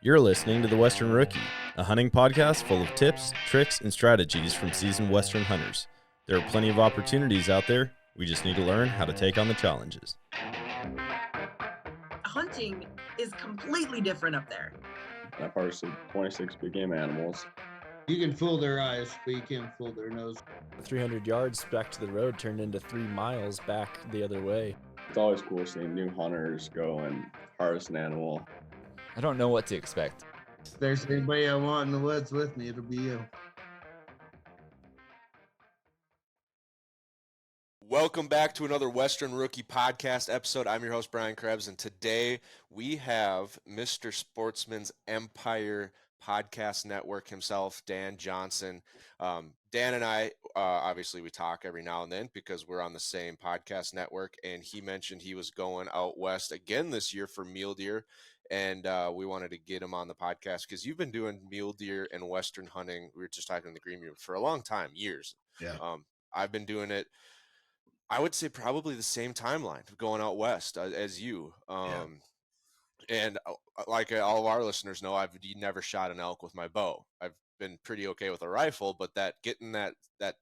You're listening to The Western Rookie, a hunting podcast full of tips, tricks, and strategies from seasoned Western hunters. There are plenty of opportunities out there. We just need to learn how to take on the challenges. Hunting is completely different up there. I've harvested 26 big game animals. You can fool their eyes, but you can't fool their nose. 300 yards back to the road turned into 3 miles back the other way. It's always cool seeing new hunters go and harvest an animal. I don't know what to expect. If there's anybody I want in the woods with me, it'll be you. Welcome back to another Western Rookie podcast episode. I'm your host, Brian Krebs, and today we have Mr. Sportsman's Empire Podcast Network himself, Dan Johnson. Dan and I, obviously we talk every now and then because we're on the same podcast network, and he mentioned he was going out west again this year for mule deer, and we wanted to get him on the podcast because you've been doing mule deer and Western hunting. We were just talking in the green room for a long time, years. Yeah. I've been doing it, I would say probably the same timeline of going out west as you. And like all of our listeners know, I've never shot an elk with my bow. I've been pretty okay with a rifle, but getting that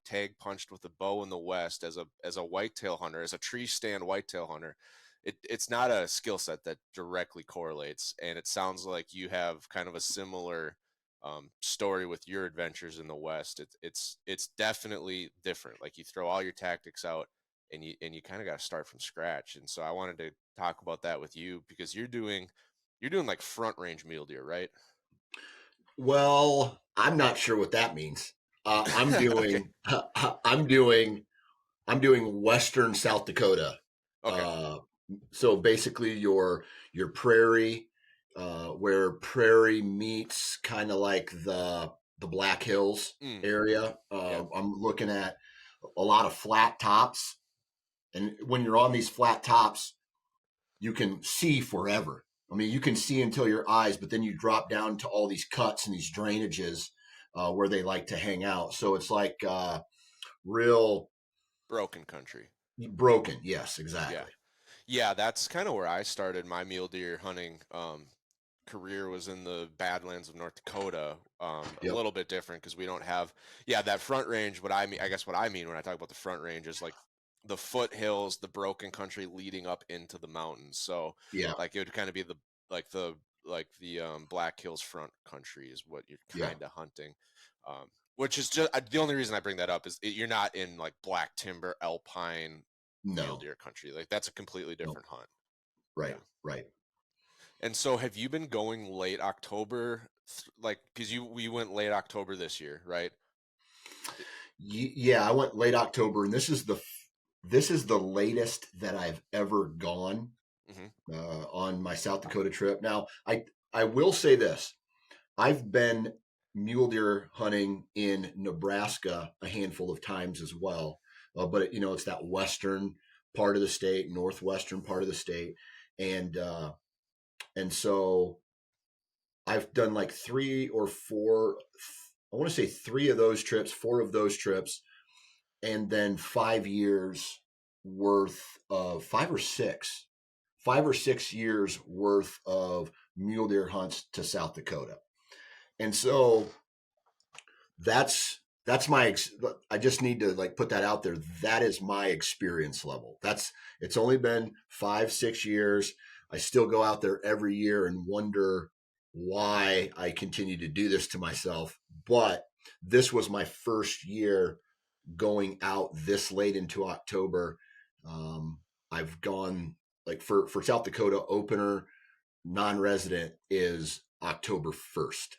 tag punched with a bow in the West as a whitetail hunter, as a tree stand whitetail hunter, it's not a skill set that directly correlates. And it sounds like you have kind of a similar story with your adventures in the West. It's definitely different. Like you throw all your tactics out and you kind of got to start from scratch. And so I wanted to talk about that with you because you're doing like front range mule deer, right? Well, I'm not sure what that means. I'm doing, I'm doing Western South Dakota. Okay. So basically your prairie, where prairie meets kind of like the Black Hills area. I'm looking at a lot of flat tops. And when you're on these flat tops, you can see forever. I mean, you can see until your eyes, but then you drop down to all these cuts and these drainages where they like to hang out. So it's like real broken country. Broken, yes, exactly. Yeah, that's kind of where I started my mule deer hunting career, was in the Badlands of North Dakota. A little bit different because we don't have that front range. What I mean when I talk about the front range is like the foothills, the broken country leading up into the mountains. So like it would kind of be the Black Hills front country is what you're kind of hunting. Which is just the only reason I bring that up is you're not in like black timber, alpine mule deer country. Like that's a completely different hunt. Right. Right. And so have you been going late October? Like, cause we went late October this year, right? Yeah, I went late October, and this is the latest that I've ever gone on my South Dakota trip. Now, I will say this. I've been mule deer hunting in Nebraska a handful of times as well. But, it's that western part of the state, northwestern part of the state. And so I've done like 3 or 4, I want to say 3 of those trips, 4 of those trips. And then 5 years worth of 5 or 6 years worth of mule deer hunts to South Dakota. And so that's I just need to like put that out there. That is my experience level. It's only been 5-6 years. I still go out there every year and wonder why I continue to do this to myself. But this was my first year going out this late into October. I've gone like for South Dakota opener non-resident is October 1st.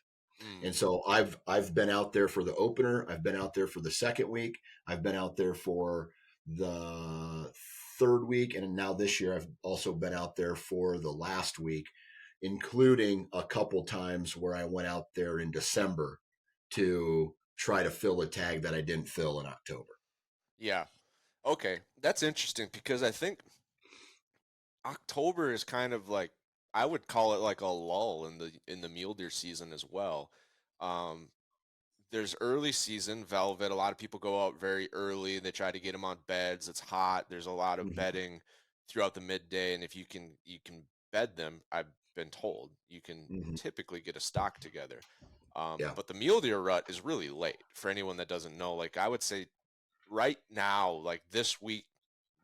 And so I've been out there for the opener. I've been out there for the second week. I've been out there for the third week. And now this year, I've also been out there for the last week, including a couple times where I went out there in December to try to fill a tag that I didn't fill in October. Yeah. Okay. That's interesting because I think October is kind of like, I would call it like a lull in the mule deer season as well. There's early season velvet. A lot of people go out very early. They try to get them on beds. It's hot. There's a lot of bedding throughout the midday. And if you can bed them, I've been told. You can Mhm. typically get a stock together. Yeah. But the mule deer rut is really late for anyone that doesn't know. Like I would say right now, like this week,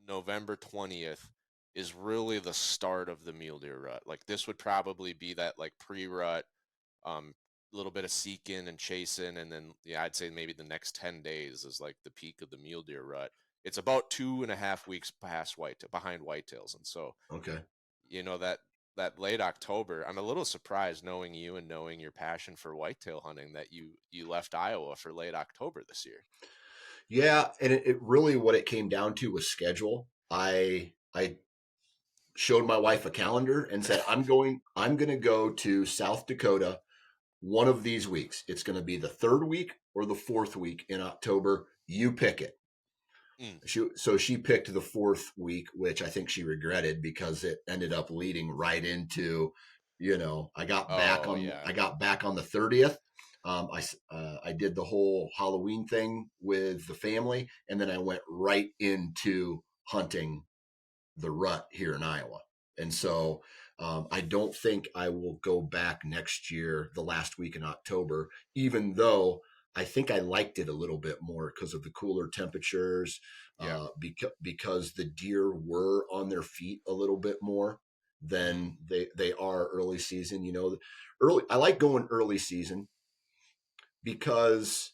November 20th is really the start of the mule deer rut. Like this would probably be that like pre-rut, little bit of seeking and chasing, and then I'd say maybe the next 10 days is like the peak of the mule deer rut. It's about 2.5 weeks behind whitetails, and so Okay. that late October, I'm a little surprised knowing you and knowing your passion for whitetail hunting that you left Iowa for late October this year. Yeah, and it really what it came down to was schedule. I showed my wife a calendar and said, I'm going to go to South Dakota one of these weeks. It's going to be the 3rd week or the 4th week in October. You pick it. So she picked the 4th week, which I think she regretted because it ended up leading right into, I got back on the 30th. I did the whole Halloween thing with the family, and then I went right into hunting the rut here in Iowa. And so I don't think I will go back next year, the last week in October, even though I think I liked it a little bit more because of the cooler temperatures, because the deer were on their feet a little bit more than they are early season. I like going early season because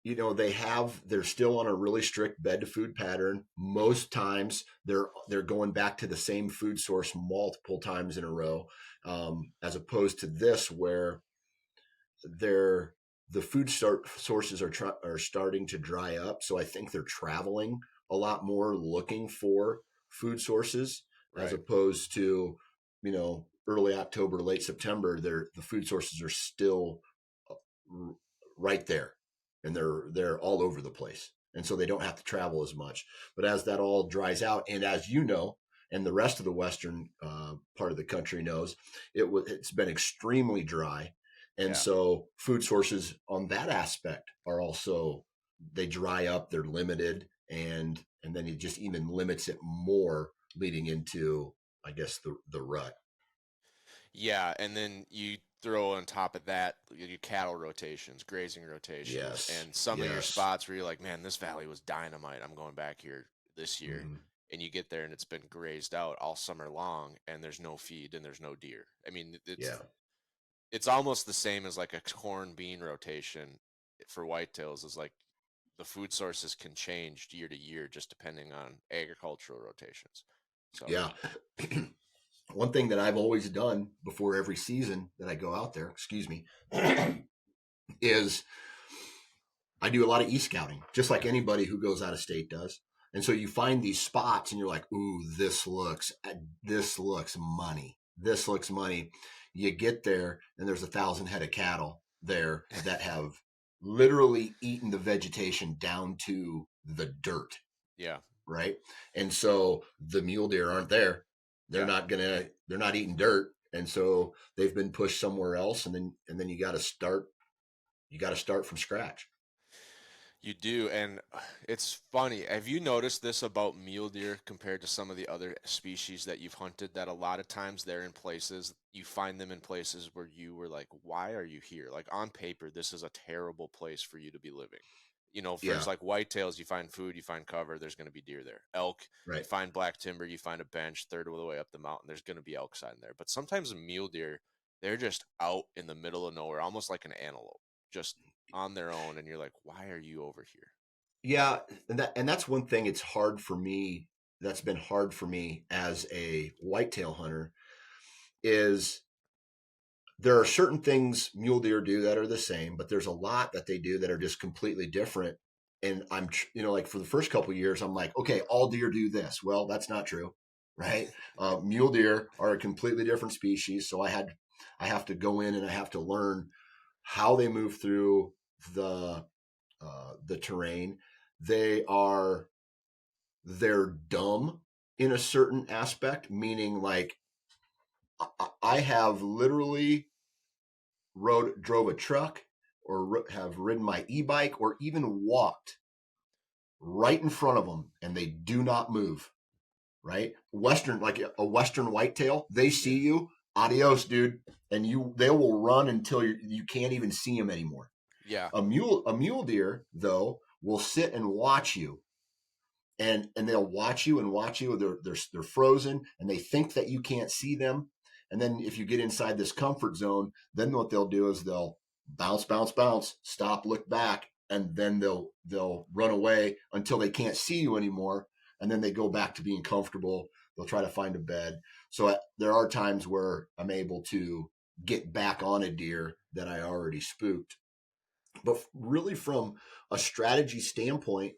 they're still on a really strict bed to food pattern. Most times they're going back to the same food source multiple times in a row, as opposed to this where the food sources are starting to dry up. So I think they're traveling a lot more looking for food sources, as opposed to, early October, late September, the food sources are still right there, and they're all over the place. And so they don't have to travel as much. But as that all dries out, and as you know, and the rest of the western part of the country knows, it's been extremely dry. And so food sources on that aspect are also, they dry up, they're limited, and then it just even limits it more leading into, I guess, the rut. Yeah, and then you throw on top of that your cattle rotations, grazing rotations, and some of your spots where you're like, man, this valley was dynamite. I'm going back here this year. Mm-hmm. And you get there and it's been grazed out all summer long, and there's no feed and there's no deer. I mean, it's almost the same as like a corn bean rotation for whitetails. Is like the food sources can change year to year just depending on agricultural rotations. So one thing that I've always done before every season that I go out there, is I do a lot of e-scouting, just like anybody who goes out of state does. And so you find these spots and you're like, ooh, this looks money. This looks money. You get there and there's 1,000 head of cattle there that have literally eaten the vegetation down to the dirt. Yeah. Right. And so the mule deer aren't there. They're not eating dirt. And so they've been pushed somewhere else. And then you got to start from scratch. You do, and it's funny. Have you noticed this about mule deer compared to some of the other species that you've hunted, that a lot of times you find them in places where you were like, why are you here? Like on paper, this is a terrible place for you to be living. For like whitetails, you find food, you find cover, there's going to be deer there. Elk, you find black timber, you find a bench, third of the way up the mountain, there's going to be elk sign there. But sometimes a mule deer, they're just out in the middle of nowhere, almost like an antelope, just on their own, and you're like, why are you over here? Yeah, and that's one thing that's been hard for me as a whitetail hunter, is there are certain things mule deer do that are the same, but there's a lot that they do that are just completely different. And I'm, like for the first couple of years, I'm like, okay, all deer do this. Well, that's not true, right? Mule deer are a completely different species. So I have to go in and I have to learn how they move through the terrain. They're dumb in a certain aspect, meaning like I have literally drove a truck or have ridden my e-bike or even walked right in front of them, and they do not move. right? Western, like a Western whitetail, they see you, adios, dude. And they will run until you can't even see them anymore. Yeah. A mule deer, though, will sit and watch you. And they'll watch you and watch you. They're frozen and they think that you can't see them. And then if you get inside this comfort zone, then what they'll do is they'll bounce, stop, look back, and then they'll run away until they can't see you anymore. And then they go back to being comfortable. They'll try to find a bed. So there are times where I'm able to get back on a deer that I already spooked. But really from a strategy standpoint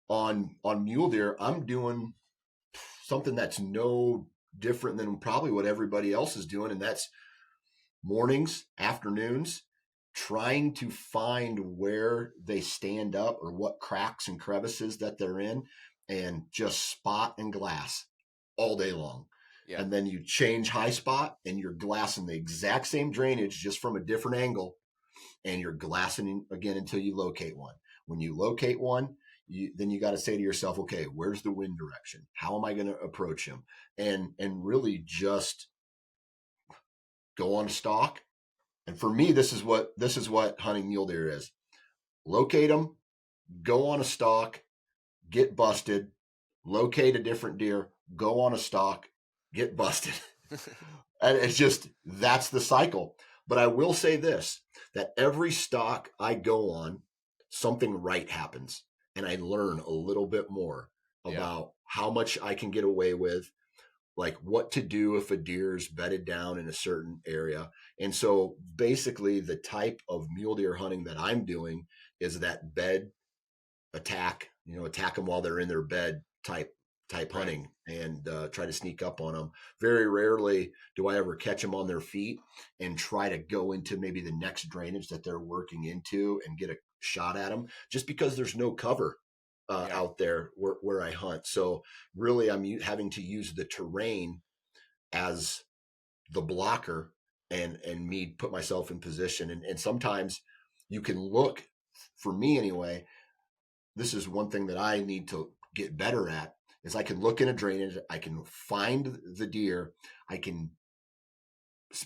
on mule deer, I'm doing something that's no different than probably what everybody else is doing. And that's mornings, afternoons, trying to find where they stand up or what cracks and crevices that they're in, and just spot and glass all day long. Yeah. And then you change high spot and you're glassing the exact same drainage just from a different angle, and you're glassing again until you locate one. When you locate one, then you got to say to yourself, okay, where's the wind direction? How am I going to approach him? And really just go on a stalk. And for me, this is what hunting mule deer is. Locate them, go on a stalk, get busted, locate a different deer, go on a stalk, get busted. And it's just, that's the cycle. But I will say this, that every stalk I go on, something right happens. And I learn a little bit more about how much I can get away with, like what to do if a deer is bedded down in a certain area. And so basically the type of mule deer hunting that I'm doing is that bed attack, attack them while they're in their bed type hunting, and try to sneak up on them. Very rarely do I ever catch them on their feet and try to go into maybe the next drainage that they're working into and get a shot at them, just because there's no cover out there where I hunt. So really I'm having to use the terrain as the blocker and me put myself in position. And sometimes you can look, for me anyway, this is one thing that I need to get better at, is I can look in a drainage, I can find the deer, I can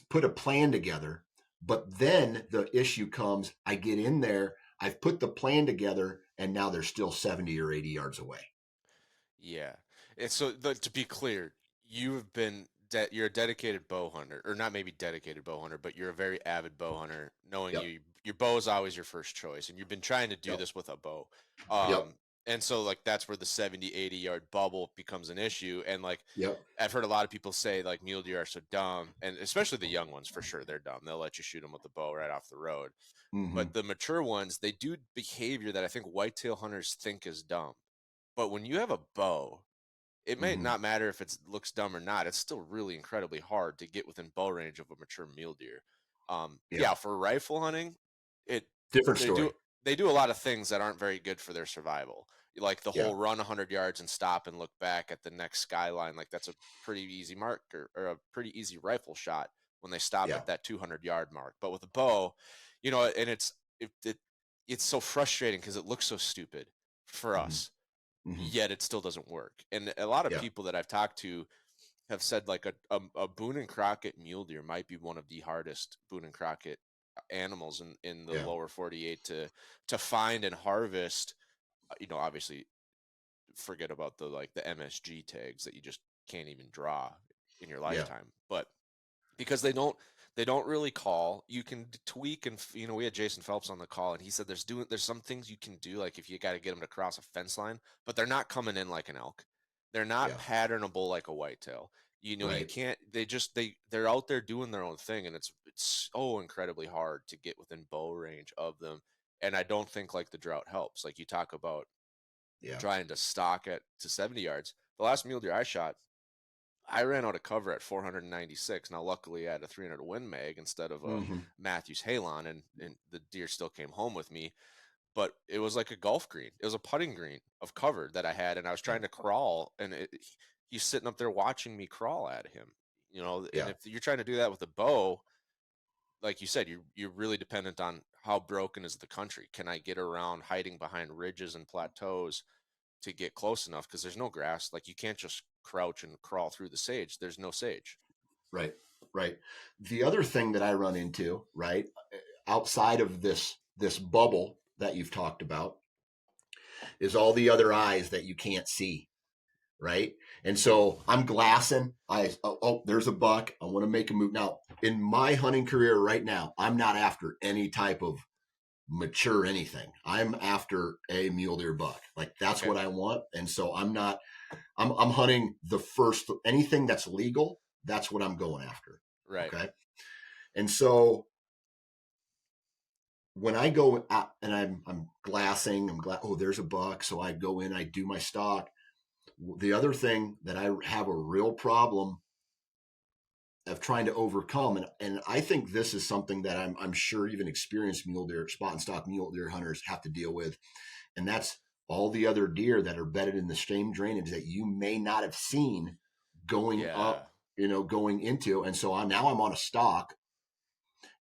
put a plan together, but then the issue comes, I get in there, I've put the plan together, and now they're still 70 or 80 yards away. Yeah. And so to be clear, you've been you're a dedicated bow hunter, or not maybe dedicated bow hunter, but you're a very avid bow hunter, knowing your bow is always your first choice, and you've been trying to do this with a bow. And so like that's where the 70, 80 yard bubble becomes an issue. And like I've heard a lot of people say like mule deer are so dumb, and especially the young ones, for sure, they're dumb. They'll let you shoot them with a bow right off the road. Mm-hmm. But the mature ones, they do behavior that I think whitetail hunters think is dumb. But when you have a bow, it may not matter if it looks dumb or not. It's still really incredibly hard to get within bow range of a mature mule deer. For rifle hunting, different story. They do a lot of things that aren't very good for their survival. Like the whole run 100 yards and stop and look back at the next skyline. Like that's a pretty easy marker, or a pretty easy rifle shot when they stop at that 200-yard mark. But with a bow, and it's so frustrating because it looks so stupid for us, yet it still doesn't work. And a lot of people that I've talked to have said like a Boone and Crockett mule deer might be one of the hardest Boone and Crockett animals in the lower 48 to find and harvest. Obviously forget about the MSG tags that you just can't even draw in your lifetime, but because they don't really call, you can tweak. And we had Jason Phelps on the call, and he said there's some things you can do, like if you got to get them to cross a fence line, but they're not coming in like an elk. They're not patternable like a whitetail. You can't, they're out there doing their own thing, and it's so incredibly hard to get within bow range of them. And I don't think like the drought helps. Like you talk about trying to stalk to 70 yards. The last mule deer I shot, I ran out of cover at 496. Now, luckily, I had a 300 Win Mag instead of a Matthews Halon, and the deer still came home with me. But it was like a golf green. It was a putting green of cover that I had, and I was trying to crawl, and he's sitting up there watching me crawl at him. And if you're trying to do that with a bow, like you said, you're really dependent on how broken is the country. Can I get around hiding behind ridges and plateaus to get close enough because there's no grass. Like you can't just crouch and crawl through the sage. There's no sage. Right. Right. The other thing that I run into, right, outside of this bubble that you've talked about, is all the other eyes that you can't see. Right. And so I'm glassing. There's a buck. I want to make a move. Now, in my hunting career right now, I'm not after any type of mature anything. I'm after a mule deer buck. Like that's what I want. And so I'm hunting anything that's legal. That's what I'm going after. Right. Okay. And so when I go out and I'm glassing, there's a buck. So I go in, I do my stalk. The other thing that I have a real problem of trying to overcome, and I think this is something that I'm sure even experienced mule deer, spot and stalk mule deer hunters have to deal with, and that's all the other deer that are bedded in the same drainage that you may not have seen going up, going into. And so now I'm on a stalk,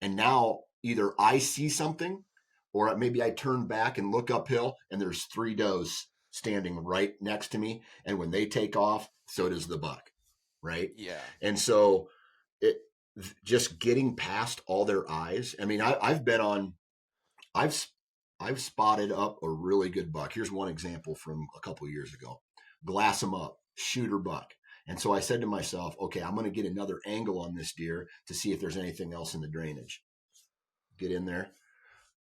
and now either I see something or maybe I turn back and look uphill and there's 3 does standing right next to me. And when they take off, so does the buck. Right. Yeah. And so just getting past all their eyes. I mean, I've spotted up a really good buck. Here's one example from a couple of years ago. Glass them up, shooter buck. And so I said to myself, okay, I'm going to get another angle on this deer to see if there's anything else in the drainage. Get in there.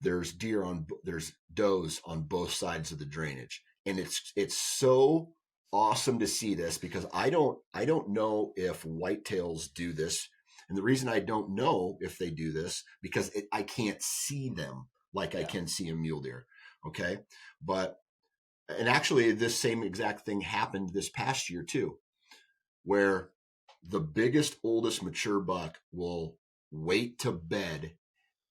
There's does on both sides of the drainage. And it's so awesome to see this because I don't know if whitetails do this. And the reason I don't know if they do this because I can't see them like I can see a mule deer. Okay. And actually this same exact thing happened this past year too, where the biggest, oldest mature buck will wait to bed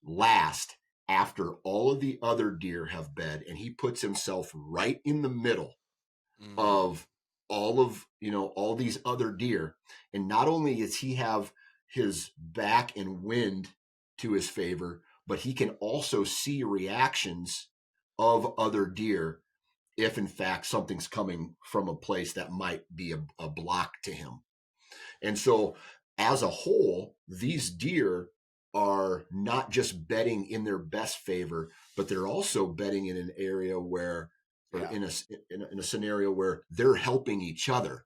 last after all of the other deer have bed, and he puts himself right in the middle of all these other deer. And not only does he have his back and wind to his favor, but he can also see reactions of other deer if in fact something's coming from a place that might be a block to him. And so as a whole, these deer are not just bedding in their best favor, but they're also bedding in an area where, or in a scenario where they're helping each other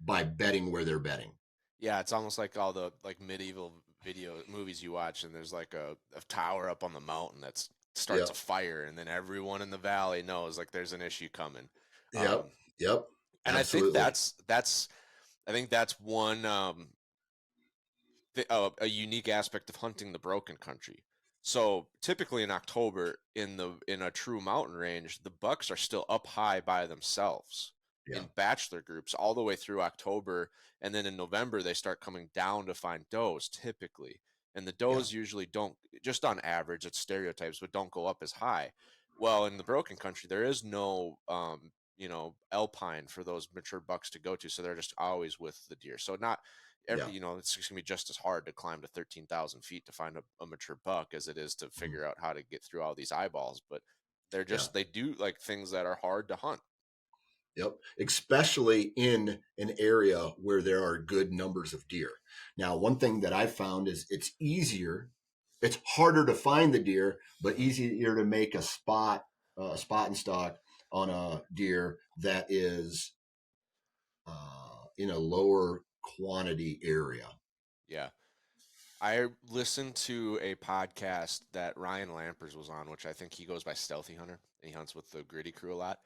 by bedding where they're bedding. Yeah, it's almost like all the medieval movies you watch, and there's like a tower up on the mountain that starts a fire, and then everyone in the valley knows like there's an issue coming. Yep. And Absolutely. I think that's one a unique aspect of hunting the broken country. So typically in October in a true mountain range, the bucks are still up high by themselves in bachelor groups all the way through October. And then in November, they start coming down to find does typically. And the does usually don't, just on average, it's stereotypes, but don't go up as high. Well, in the broken country, there is no, alpine for those mature bucks to go to. So they're just always with the deer. So not every, it's just gonna be just as hard to climb to 13,000 feet to find a mature buck as it is to figure out how to get through all these eyeballs. But they're just, they do like things that are hard to hunt. Yep. Especially in an area where there are good numbers of deer. Now, one thing that I've found is it's harder to find the deer, but easier to make a spot and stalk on a deer that is in a lower quantity area. Yeah. I listened to a podcast that Ryan Lampers was on, which I think he goes by Stealthy Hunter, and he hunts with the Gritty Crew a lot.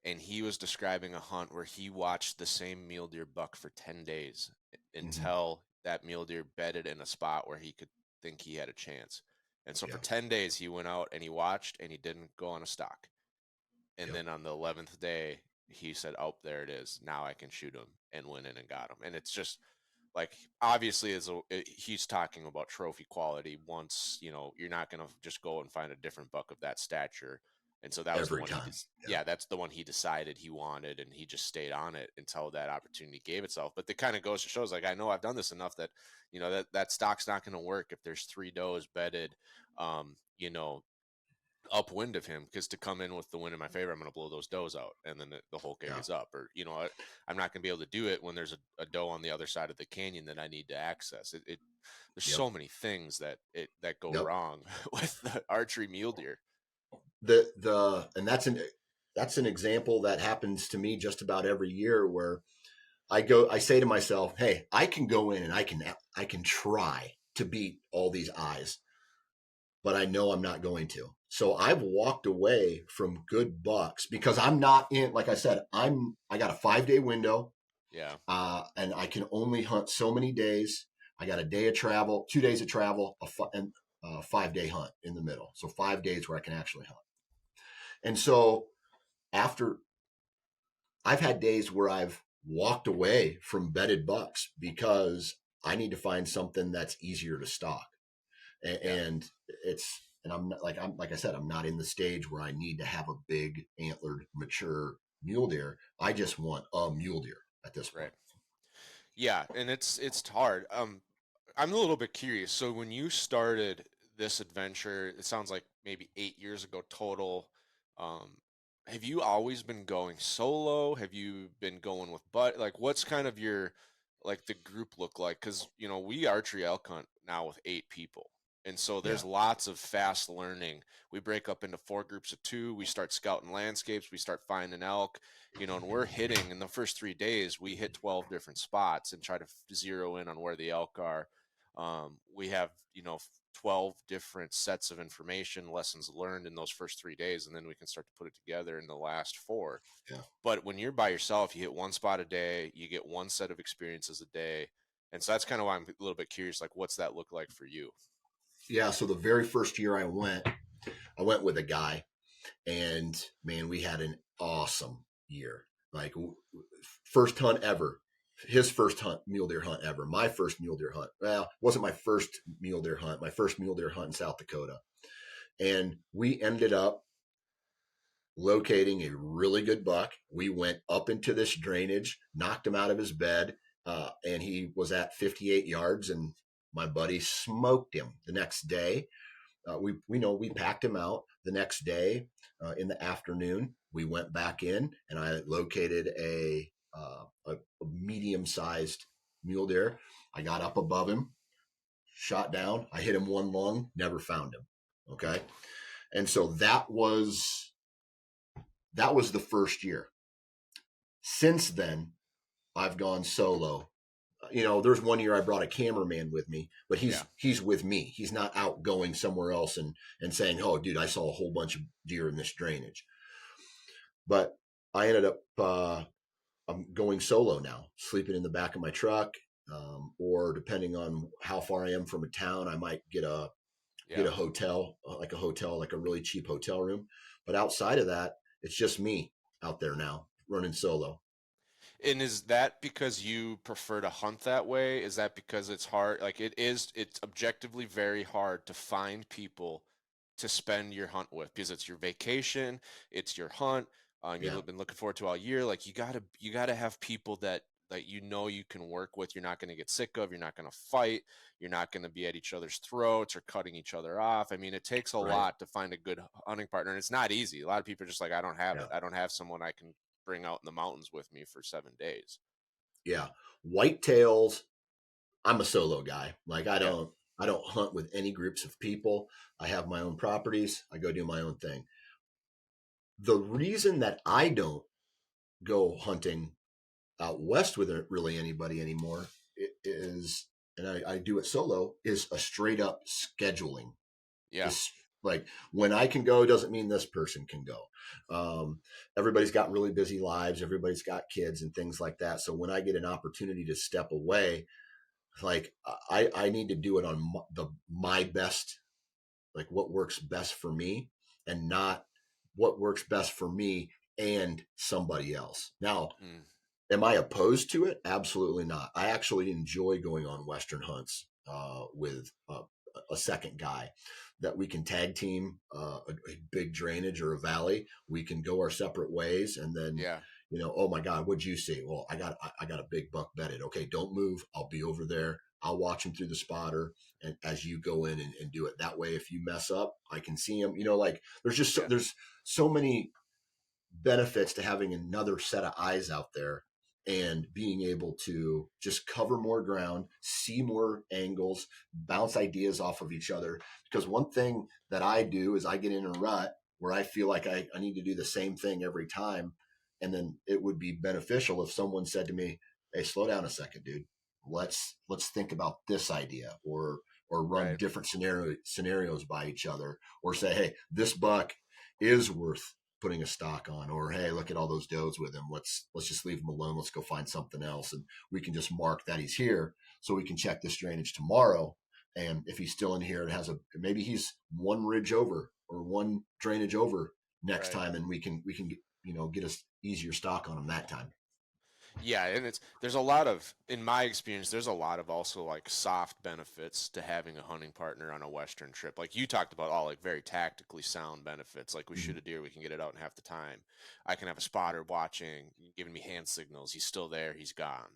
And he was describing a hunt where he watched the same mule deer buck for 10 days until that mule deer bedded in a spot where he could think he had a chance. And so for 10 days, he went out and he watched and he didn't go on a stalk. And then on the 11th day, he said, oh, there it is. Now I can shoot him, and went in and got him. And it's just like, obviously he's talking about trophy quality. Once, you're not going to just go and find a different buck of that stature. And so that was the one that's the one he decided he wanted, and he just stayed on it until that opportunity gave itself. But it kind of goes to shows, like, I know I've done this enough that, that stock's not going to work if there's 3 does bedded, upwind of him, because to come in with the wind in my favor, I'm going to blow those does out, and then the whole gig is up. Or I'm not going to be able to do it when there's a doe on the other side of the canyon that I need to access. There's so many things that go wrong with the archery mule deer. And that's an example that happens to me just about every year, where I say to myself, hey, I can go in and I can try to beat all these eyes, but I know I'm not going to. So I've walked away from good bucks because I'm not in, like I said, I got a 5-day window. Yeah. And I can only hunt so many days. I got a day of travel, 2 days of travel, and a 5-day hunt in the middle. So 5 days where I can actually hunt. And so after, I've had days where I've walked away from bedded bucks because I need to find something that's easier to stalk. And I'm not, like I said, I'm not in the stage where I need to have a big antlered mature mule deer. I just want a mule deer at this point. Right. Yeah. And it's hard. I'm a little bit curious. So when you started this adventure, it sounds like maybe 8 years ago total. Have you always been going solo? Have you been going with like, what's kind of your, like, the group look like? Cause we archery elk hunt now with 8 people. And so there's lots of fast learning. We break up into 4 groups of 2. We start scouting landscapes. We start finding elk, and we're hitting in the first 3 days, we hit 12 different spots and try to zero in on where the elk are. We have, 12 different sets of information, lessons learned in those first 3 days. And then we can start to put it together in the last 4. Yeah. But when you're by yourself, you hit 1 spot a day, you get 1 set of experiences a day. And so that's kind of why I'm a little bit curious, like, what's that look like for you? Yeah. So the very first year I went with a guy, and man, we had an awesome year. Like, first hunt ever. His first mule deer hunt ever. My first mule deer hunt. Well, it wasn't my first mule deer hunt. My first mule deer hunt in South Dakota. And we ended up locating a really good buck. We went up into this drainage, knocked him out of his bed, and he was at 58 yards, and my buddy smoked him the next day. We packed him out the next day in the afternoon. We went back in, and I located a medium-sized mule deer. I got up above him, shot down. I hit him 1 lung, never found him. Okay, and so that was the first year. Since then, I've gone solo. There's 1 year I brought a cameraman with me, but he's with me. He's not out going somewhere else and saying, oh, dude, I saw a whole bunch of deer in this drainage. But I ended up I'm going solo now, sleeping in the back of my truck, or depending on how far I am from a town, I might get a hotel, like a really cheap hotel room. But outside of that, it's just me out there now running solo. And is that because you prefer to hunt that way? Is that because it's hard? Like, it's objectively very hard to find people to spend your hunt with, because it's your vacation, it's your hunt. You've been looking forward to all year. Like, you gotta have people that you can work with. You're not going to get sick of. You're not going to fight. You're not going to be at each other's throats or cutting each other off. I mean, it takes a lot to find a good hunting partner, and it's not easy. A lot of people are just like, I don't have it. I don't have someone I can bring out in the mountains with me for 7 days. Yeah, whitetails. I'm a solo guy. Like, I don't hunt with any groups of people. I have my own properties. I go do my own thing. The reason that I don't go hunting out west with really anybody anymore is, and I do it solo, is a straight up scheduling. Yeah. Like, when I can go doesn't mean this person can go. Everybody's got really busy lives. Everybody's got kids and things like that. So when I get an opportunity to step away, like, I need to do it on my best, like what works best for me, and not what works best for me and somebody else. Now, am I opposed to it? Absolutely not. I actually enjoy going on Western hunts with a second guy, that we can tag team a big drainage or a valley. We can go our separate ways, and then, oh my God, what'd you see? Well, I got a big buck bedded. Okay, don't move. I'll be over there. I'll watch him through the spotter, and as you go in and do it that way, if you mess up, I can see him. Like there's just there's so many benefits to having another set of eyes out there and being able to just cover more ground, see more angles, bounce ideas off of each other. Because one thing that I do is I get in a rut where I feel like I need to do the same thing every time. And then it would be beneficial if someone said to me, hey, slow down a second, dude. Let's think about this idea, or run different scenarios by each other, or say, hey, this buck is worth putting a stock on, or hey, look at all those does with him. Let's just leave him alone. Let's go find something else. And we can just mark that he's here so we can check this drainage tomorrow. And if he's still in here, it has maybe he's one ridge over or one drainage over next time, and we can get us easier stock on him that time. Yeah, and there's a lot of, in my experience, there's a lot of also like soft benefits to having a hunting partner on a Western trip. Like you talked about, all like very tactically sound benefits. Like we shoot a deer, we can get it out in half the time. I can have a spotter watching, giving me hand signals. He's still there, he's gone.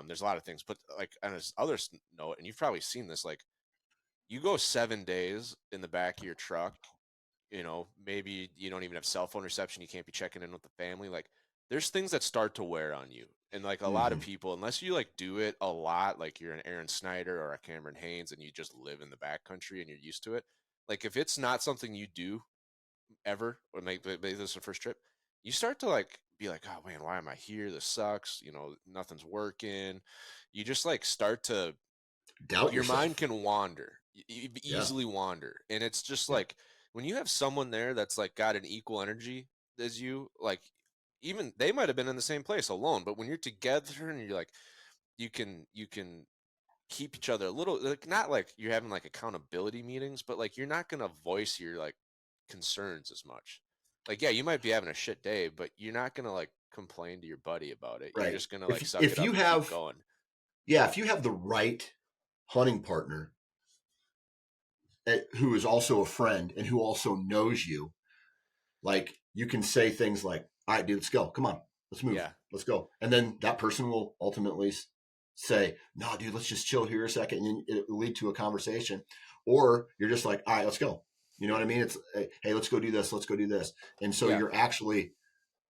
There's a lot of things, but like on this other note, and you've probably seen this, like you go 7 days in the back of your truck, maybe you don't even have cell phone reception. You can't be checking in with the family. Like there's things that start to wear on you. And like a lot of people, unless you like do it a lot, like you're an Aaron Snyder or a Cameron Haynes and you just live in the backcountry and you're used to it. Like if it's not something you do ever, or maybe this is the first trip, you start to like be like, oh man, why am I here? This sucks. Nothing's working. You just like start to doubt your yourself. mind can wander, easily wander. And it's just like when you have someone there that's like got an equal energy as you, like, even they might have been in the same place alone, but when you're together and you're like, you can keep each other a little, like, not like you're having like accountability meetings, but like you're not gonna voice your like concerns as much. Like, yeah, you might be having a shit day, but you're not gonna like complain to your buddy about it. You're just gonna like suck it up and keep going. Yeah, if you have the right hunting partner who is also a friend and who also knows you, like you can say things like, all right, dude, let's go. Come on, let's move. Yeah. Let's go. And then that person will ultimately say, no, dude, let's just chill here a second. And it will lead to a conversation. Or you're just like, all right, let's go. You know what I mean? It's, hey, let's go do this. Let's go do this. And so you're actually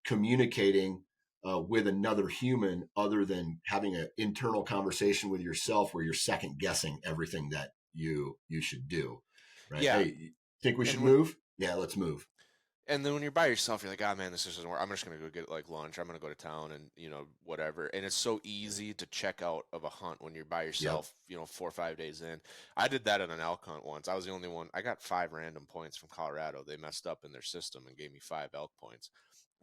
communicating with another human other than having an internal conversation with yourself where you're second guessing everything that you should do. Right? Yeah. Hey, think we should move? Yeah, let's move. And then when you're by yourself, you're like, oh man, this doesn't work. I'm just going to go get like lunch. I'm going to go to town and, whatever. And it's so easy to check out of a hunt when you're by yourself, 4 or 5 days in. I did that in an elk hunt once. I was the only one. I got 5 random points from Colorado. They messed up in their system and gave me 5 elk points.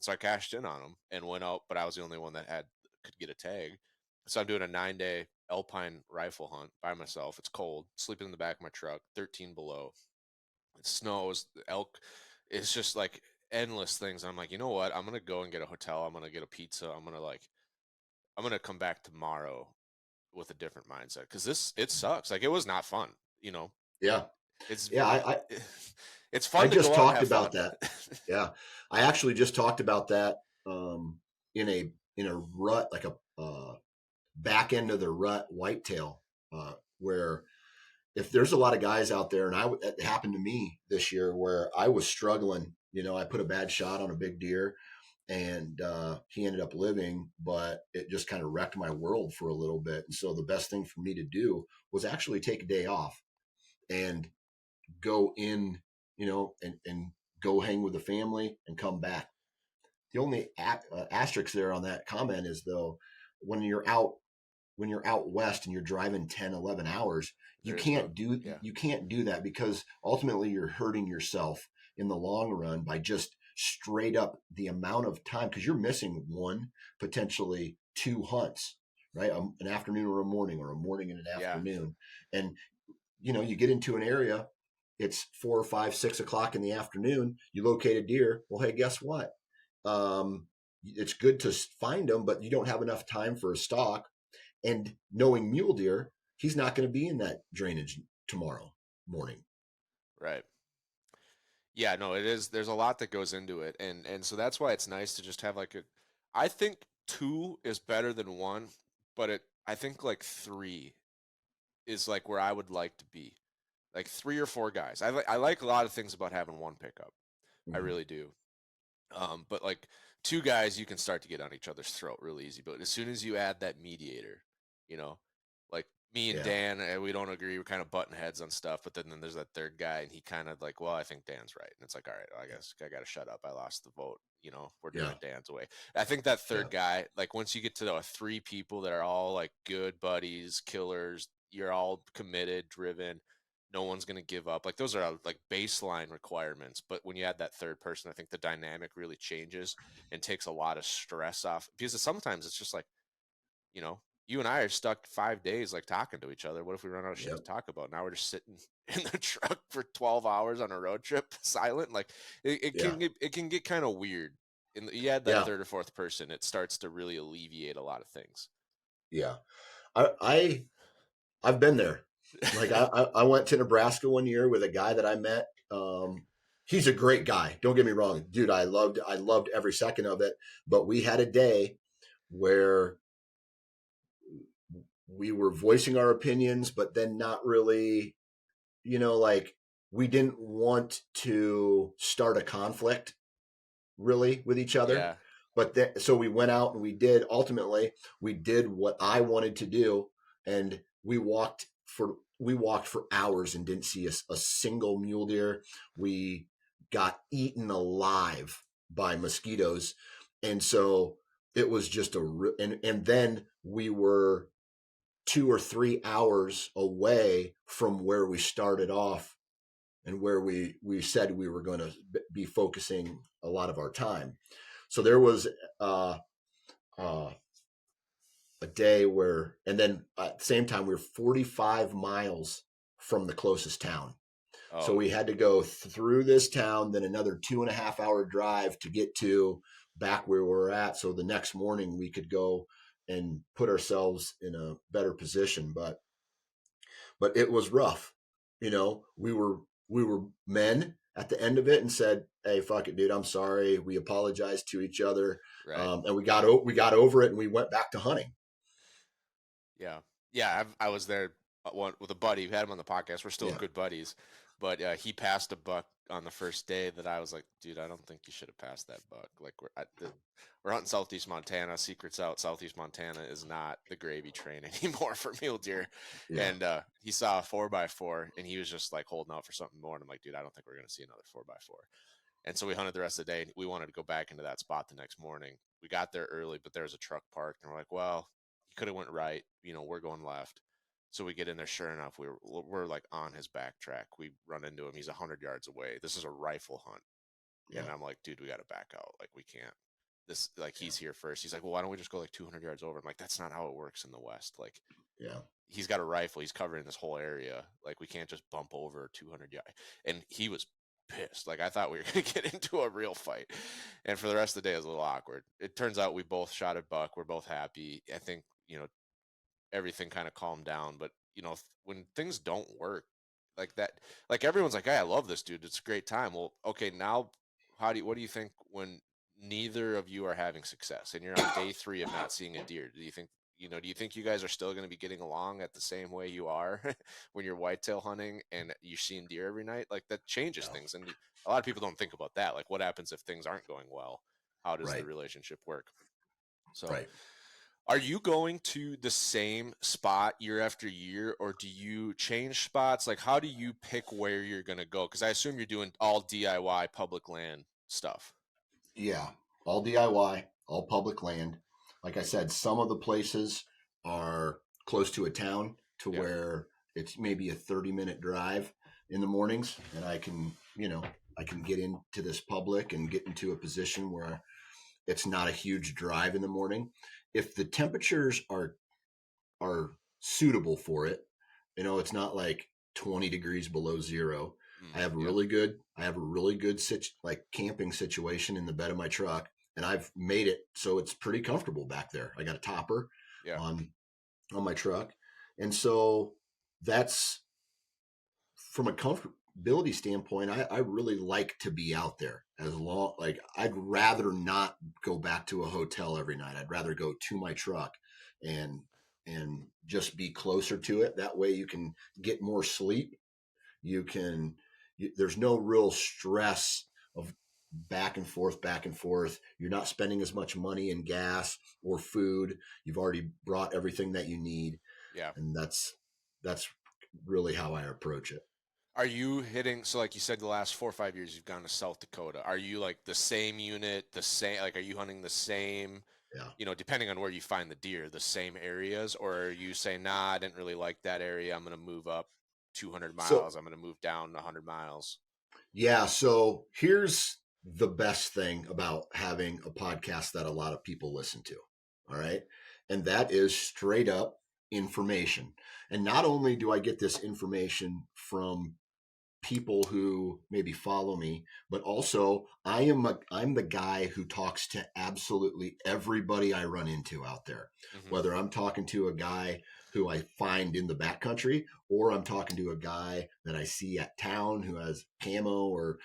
So I cashed in on them and went out, but I was the only one that could get a tag. So I'm doing a 9-day alpine rifle hunt by myself. It's cold, sleeping in the back of my truck, 13 below. It snows, the elk. It's just like endless things. And I'm like, you know what? I'm going to go and get a hotel. I'm going to get a pizza. I'm going to come back tomorrow with a different mindset. Cause it sucks. Like it was not fun, Yeah. It's fun. I to just go talked out about fun. that. Yeah. I actually just talked about that in a rut, like a back end of the rut whitetail, where if there's a lot of guys out there, and it happened to me this year where I was struggling, I put a bad shot on a big deer and he ended up living, but it just kind of wrecked my world for a little bit. And so the best thing for me to do was actually take a day off and go in, and go hang with the family and come back. The only asterisk there on that comment is, though, when you're out west and you're driving 10, 11 hours, you can't do that, because ultimately you're hurting yourself in the long run by just straight up the amount of time, because you're missing one, potentially 2 hunts, right? An afternoon or a morning and an afternoon. And, you get into an area, it's 4 or 5, 6 o'clock in the afternoon, you locate a deer. Well, hey, guess what? It's good to find them, but you don't have enough time for a stalk. And knowing mule deer, he's not going to be in that drainage tomorrow morning. Right. Yeah, no, it is. There's a lot that goes into it. And so that's why it's nice to just have I think 2 is better than 1, but I think like 3 is like where I would like to be. Like 3 or 4 guys. I like a lot of things about having one pickup. I Mhm. really do. But like 2 guys, you can start to get on each other's throat real easy. But as soon as you add that mediator, you know, like me and Yeah. Dan, we don't agree. We're kind of butting heads on stuff. But then there's that third guy, and he kind of like, well, I think Dan's right. And it's like, all right, I guess I got to shut up. I lost the vote. You know, we're doing it Dan's way. I think that third guy, like once you get to 3 people that are all like good buddies, killers, you're all committed, driven. No one's going to give up. Like those are like baseline requirements. But when you add that third person, I think the dynamic really changes and takes a lot of stress off, because sometimes it's just like, you know, you and I are stuck 5 days like talking to each other. What if we run out of shit to talk about? Now we're just sitting in the truck for 12 hours on a road trip, silent. Like it can get kind of weird. And you add that third or fourth person, it starts to really alleviate a lot of things. Yeah. I've been there. Like I went to Nebraska one year with a guy that I met. He's a great guy. Don't get me wrong, dude. I loved every second of it. But we had a day where we were voicing our opinions, but then not really, like we didn't want to start a conflict really with each other. Yeah. But then, so we went out and we did what I wanted to do. And we walked for hours and didn't see a single mule deer. We got eaten alive by mosquitoes. And so it was just and then we were 2 or 3 hours away from where we started off and where we said we were going to be focusing a lot of our time. So there was a day where, and then at the same time, we were 45 miles from the closest town. Oh. So we had to go through this town, then another 2.5 hour drive to get to back where we were at. So the next morning we could go and put ourselves in a better position. But it was rough. We were men at the end of it and said, hey, fuck it, dude. I'm sorry. We apologized to each other. Right. And we got over it and we went back to hunting. Yeah. Yeah. I was there with a buddy. We had him on the podcast. We're still good buddies, but he passed a buck on the first day that I was like, dude, I don't think you should have passed that buck. Like we're hunting Southeast Montana. Secret's out. Southeast Montana is not the gravy train anymore for mule deer. Yeah. And he saw a 4x4 and he was just like holding out for something more. And I'm like, dude, I don't think we're going to see another 4x4. And so we hunted the rest of the day and we wanted to go back into that spot the next morning. We got there early, but there was a truck parked and we're like, well, he could have went right. We're going left. So we get in there. Sure enough, we're like on his backtrack. We run into him. He's 100 yards away. This is a rifle hunt. Yeah. And I'm like, dude, we got to back out. Like we can't. This he's here first. He's like, well, why don't we just go like 200 yards over? I'm like, that's not how it works in the West. Like, he's got a rifle. He's covering this whole area. Like we can't just bump over 200 yards. And he was pissed. Like I thought we were going to get into a real fight. And for the rest of the day, it was a little awkward. It turns out we both shot a buck. We're both happy. I think, everything kind of calmed down. But, when things don't work like that, like everyone's like, hey, I love this dude. It's a great time. Well, okay, now what do you think when neither of you are having success and you're on day 3 of not seeing a deer? Do you think you guys are still going to be getting along at the same way you are when you're whitetail hunting and you're seeing deer every night? Like that changes things. And a lot of people don't think about that. Like what happens if things aren't going well? How does the relationship work? So are you going to the same spot year after year, or do you change spots? Like, how do you pick where you're going to go? Because I assume you're doing all DIY public land stuff. Yeah, all DIY, all public land. Like I said, some of the places are close to a town to where it's maybe a 30-minute drive in the mornings, and I can get into this public and get into a position where it's not a huge drive in the morning. If the temperatures are suitable for it, it's not like 20 degrees below zero. I have a really good camping situation in the bed of my truck, and I've made it so it's pretty comfortable back there. I got a topper on my truck, and so that's from a comfortability standpoint. I really like to be out there I'd rather not go back to a hotel every night. I'd rather go to my truck and and just be closer to it. That way you can get more sleep. There's no real stress of back and forth, back and forth. You're not spending as much money in gas or food. You've already brought everything that you need. Yeah. And that's really how I approach it. Are you hitting, so like you said, the last 4 or 5 years you've gone to South Dakota. Are you like the same unit, are you hunting the same, depending on where you find the deer, the same areas? Or are you saying, nah, I didn't really like that area, I'm going to move up 200 miles, I'm going to move down 100 miles? Yeah, so here's the best thing about having a podcast that a lot of people listen to, all right? And that is straight up information. And not only do I get this information from people who maybe follow me, but also I'm the guy who talks to absolutely everybody I run into out there. Mm-hmm. Whether I'm talking to a guy who I find in the backcountry, or I'm talking to a guy that I see at town who has camo, or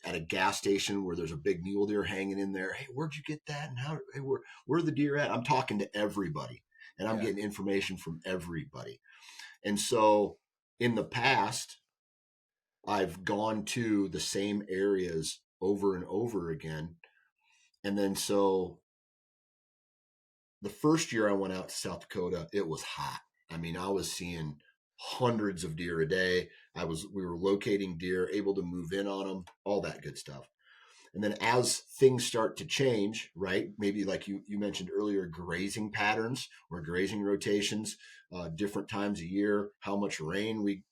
at a gas station where there's a big mule deer hanging in there. Hey, where'd you get that? And where the deer at? I'm talking to everybody, and I'm getting information from everybody. And so in the past, I've gone to the same areas over and over again. And then so the first year I went out to South Dakota, it was hot. I mean, I was seeing hundreds of deer a day. We were locating deer, able to move in on them, all that good stuff. And then as things start to change, right? Maybe like you mentioned earlier, grazing patterns or grazing rotations, different times a year, how much rain we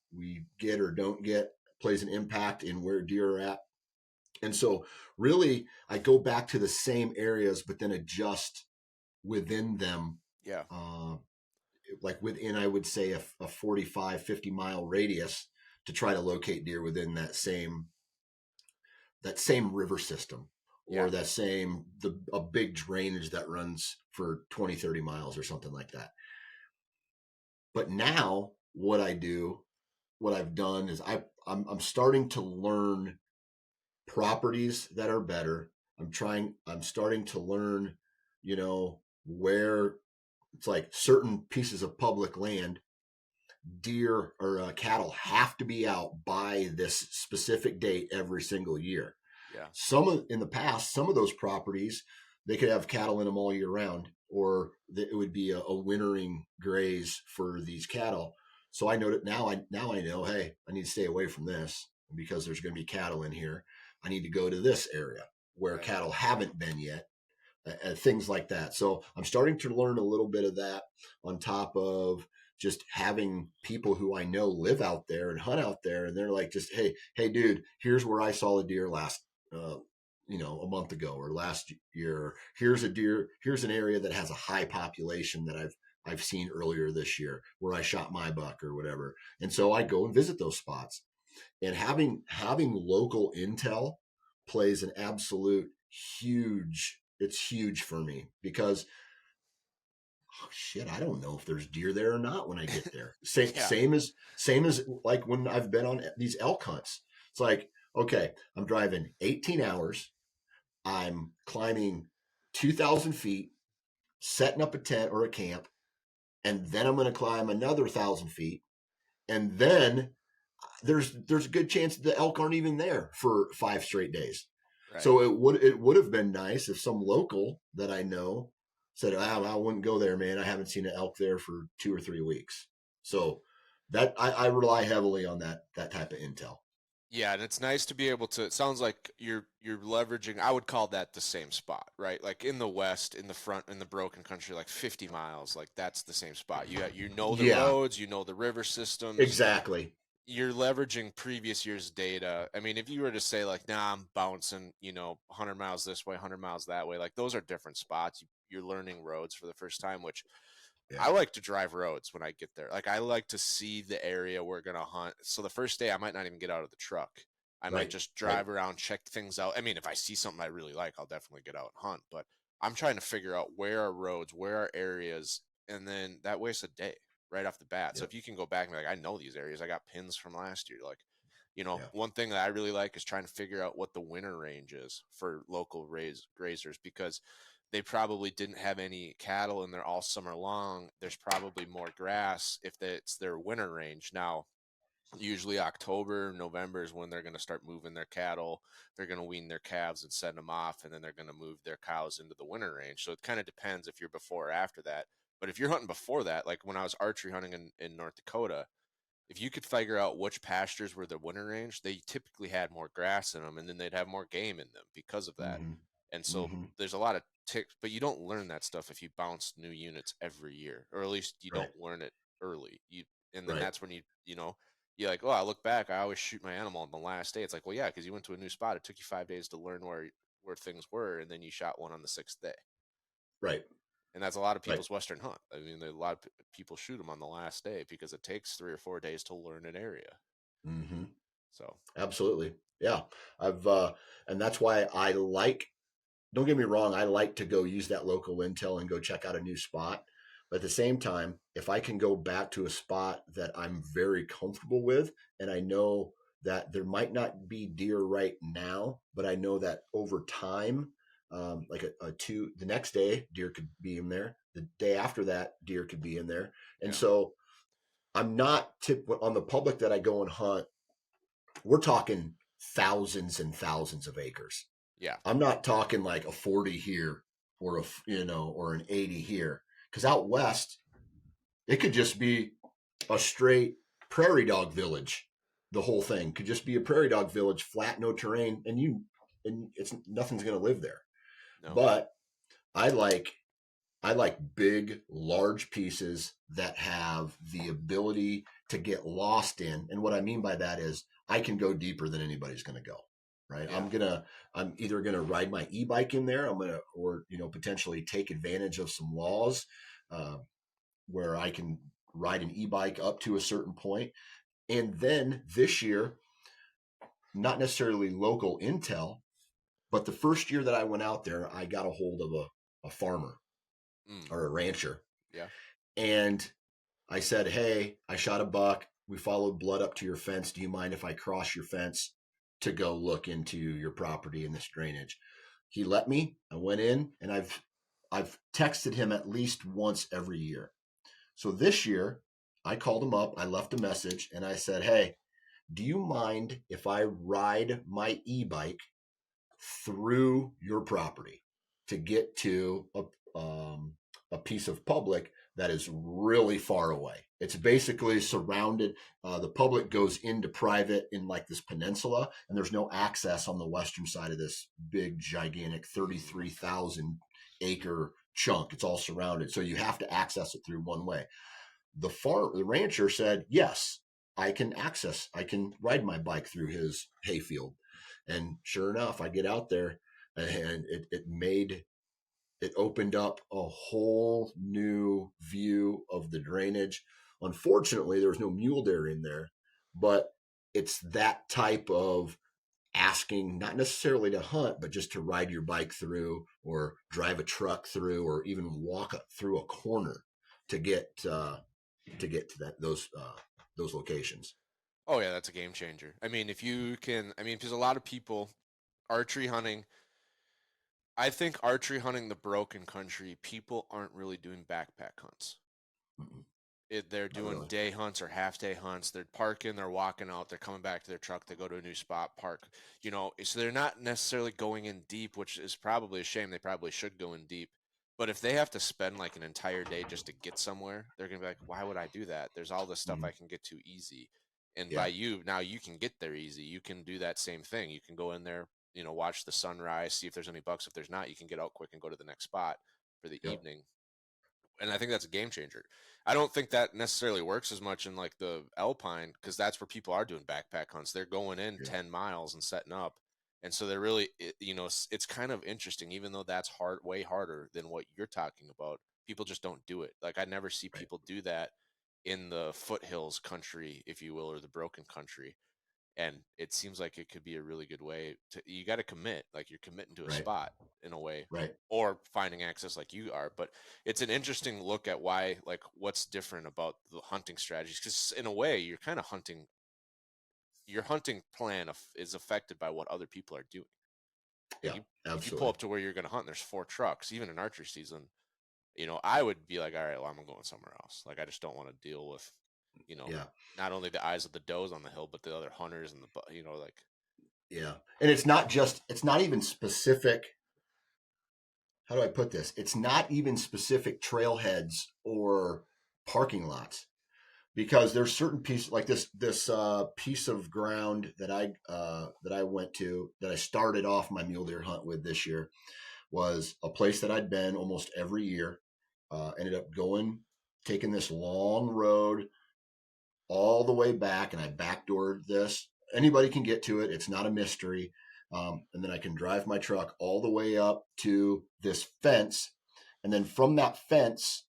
get or don't get plays an impact in where deer are at. And so really I go back to the same areas, but then adjust within them. Yeah. Like within, I would say a 45, 50 mile radius to try to locate deer within that same river system, or a big drainage that runs for 20, 30 miles or something like that. But now what I've done is I'm starting to learn properties that are better. I'm starting to learn, where it's like certain pieces of public land, deer or cattle have to be out by this specific date every single year. Yeah. In the past, some of those properties, they could have cattle in them all year round, or it would be a wintering graze for these cattle. So I know that now I know, hey, I need to stay away from this because there's going to be cattle in here. I need to go to this area where cattle haven't been yet, things like that. So I'm starting to learn a little bit of that on top of just having people who I know live out there and hunt out there. And they're like, just, hey, dude, here's where I saw a deer last, a month ago or last year. Here's a deer. Here's an area that has a high population that I've seen earlier this year where I shot my buck or whatever. And so I go and visit those spots, and having local intel plays an absolute it's huge for me, because I don't know if there's deer there or not when I get there. Same as like when I've been on these elk hunts. It's like, okay, I'm driving 18 hours. I'm climbing 2,000 feet, setting up a tent or a camp, and then I'm going to climb another 1,000 feet. And then there's a good chance the elk aren't even there for 5 straight days. Right. So it would have been nice if some local that I know said, I wouldn't go there, man. I haven't seen an elk there for 2 or 3 weeks. So that I rely heavily on that type of intel. Yeah, and it's nice to be able to. It sounds like you're leveraging. I would call that the same spot, right? Like in the West, in the front, in the broken country, like 50 miles, like that's the same spot. You know the roads, you know the river systems. Exactly. You're leveraging previous year's data. I mean, if you were to say like, nah, I'm bouncing, 100 miles this way, 100 miles that way, like those are different spots. You're learning roads for the first time, which I like to drive roads when I get there. Like I like to see the area we're going to hunt. So the first day I might not even get out of the truck. I might just drive around, check things out. I mean, if I see something I really like, I'll definitely get out and hunt, but I'm trying to figure out where are roads, where are areas. And then that wastes a day right off the bat. So if you can go back and be like, I know these areas, I got pins from last year. Like, one thing that I really like is trying to figure out what the winter range is for local grazers, because they probably didn't have any cattle in there all summer long. There's probably more grass if it's their winter range. Now, usually October, November is when they're going to start moving their cattle. They're going to wean their calves and send them off, and then they're going to move their cows into the winter range. So it kind of depends if you're before or after that. But if you're hunting before that, like when I was archery hunting in North Dakota, if you could figure out which pastures were the winter range, they typically had more grass in them, and then they'd have more game in them because of that. Mm-hmm. And so Mm-hmm. there's a lot of ticks, but you don't learn that stuff if you bounce new units every year, or at least you Right. don't learn it early. And then Right. that's when you're like, oh, I look back, I always shoot my animal on the last day. It's like, well, yeah, because you went to a new spot. It took you 5 days to learn where things were, and then you shot one on the 6th day. Right. And that's a lot of Right. people's Western hunt. I mean, a lot of people shoot them on the last day because it takes 3 or 4 days to learn an area. Mm-hmm. So Absolutely. Yeah. And that's why don't get me wrong, I like to go use that local intel and go check out a new spot. But at the same time, if I can go back to a spot that I'm very comfortable with, and I know that there might not be deer right now, but I know that over time, like the next day, deer could be in there. The day after that, deer could be in there. And Yeah. so I'm not on the public that I go and hunt. We're talking thousands and thousands of acres. yeah, I'm not talking like a 40 here or or an 80 here. Because out west, it could just be a straight prairie dog village. The whole thing could just be a prairie dog village, flat, no terrain, and it's nothing's going to live there. no. But I like big, large pieces that have the ability to get lost in. And what I mean by that is I can go deeper than anybody's going to go. Right. Yeah. I'm either going to ride my e-bike in there. Or potentially take advantage of some laws where I can ride an e-bike up to a certain point. And then this year, not necessarily local intel, but the first year that I went out there, I got a hold of a farmer or a rancher. Yeah. And I said, hey, I shot a buck. We followed blood up to your fence. Do you mind if I cross your fence to go look into your property and this drainage? He let me. I went in, and I've texted him at least once every year. So this year I called him up, I left a message, and I said, hey, do you mind if I ride my e-bike through your property to get to a piece of public that is really far away? It's basically surrounded. The public goes into private in like this peninsula, and there's no access on the western side of this big, gigantic 33,000 acre chunk. It's all surrounded. So you have to access it through one way. The rancher said, yes, I can ride my bike through his hayfield. And sure enough, I get out there, and it opened up a whole new view of the drainage. Unfortunately, there was no mule deer in there, but it's that type of asking, not necessarily to hunt, but just to ride your bike through, or drive a truck through, or even walk through a corner to get to those locations. Oh yeah, that's a game changer. I mean, because a lot of people archery hunting. I think archery hunting the broken country, people aren't really doing backpack hunts. Mm-mm. They're doing really. day hunts or half day hunts. They're parking, they're walking out, they're coming back to their truck, they go to a new spot, park. So they're not necessarily going in deep, which is probably a shame. They probably should go in deep. But if they have to spend like an entire day just to get somewhere, they're going to be like, why would I do that? There's all this stuff Mhm. I can get to easy. And Yeah. now you can get there easy. You can do that same thing. You can go in there, watch the sunrise, see if there's any bucks. If there's not, you can get out quick and go to the next spot for the Yep. evening. And I think that's a game changer. I don't think that necessarily works as much in like the Alpine, because that's where people are doing backpack hunts. They're going in 10 miles and setting up. And so they're really, it's kind of interesting, even though that's way harder than what you're talking about. People just don't do it. Like I never see people do that in the foothills country, if you will, or the broken country. And it seems like it could be a really good way you got to commit, like you're committing to a spot in a way, Right. or finding access like you are. But it's an interesting look at why, like what's different about the hunting strategies. Because in a way you're kind of hunting, your hunting plan is affected by what other people are doing. Yeah, If you pull absolutely. up to where you're going to hunt, there's 4 trucks, even in archery season. I would be like, all right, well, I'm going somewhere else. Like, I just don't want to deal with, Yeah. not only the eyes of the does on the hill, but the other hunters and like. Yeah. And it's not even specific. How do I put this? It's not even specific trailheads or parking lots, because there's certain pieces like this piece of ground that I went to, that I started off my mule deer hunt with this year, was a place that I'd been almost every year. Ended up taking this long road all the way back, and I backdoored this. Anybody can get to it. It's not a mystery. And then I can drive my truck all the way up to this fence. And then from that fence,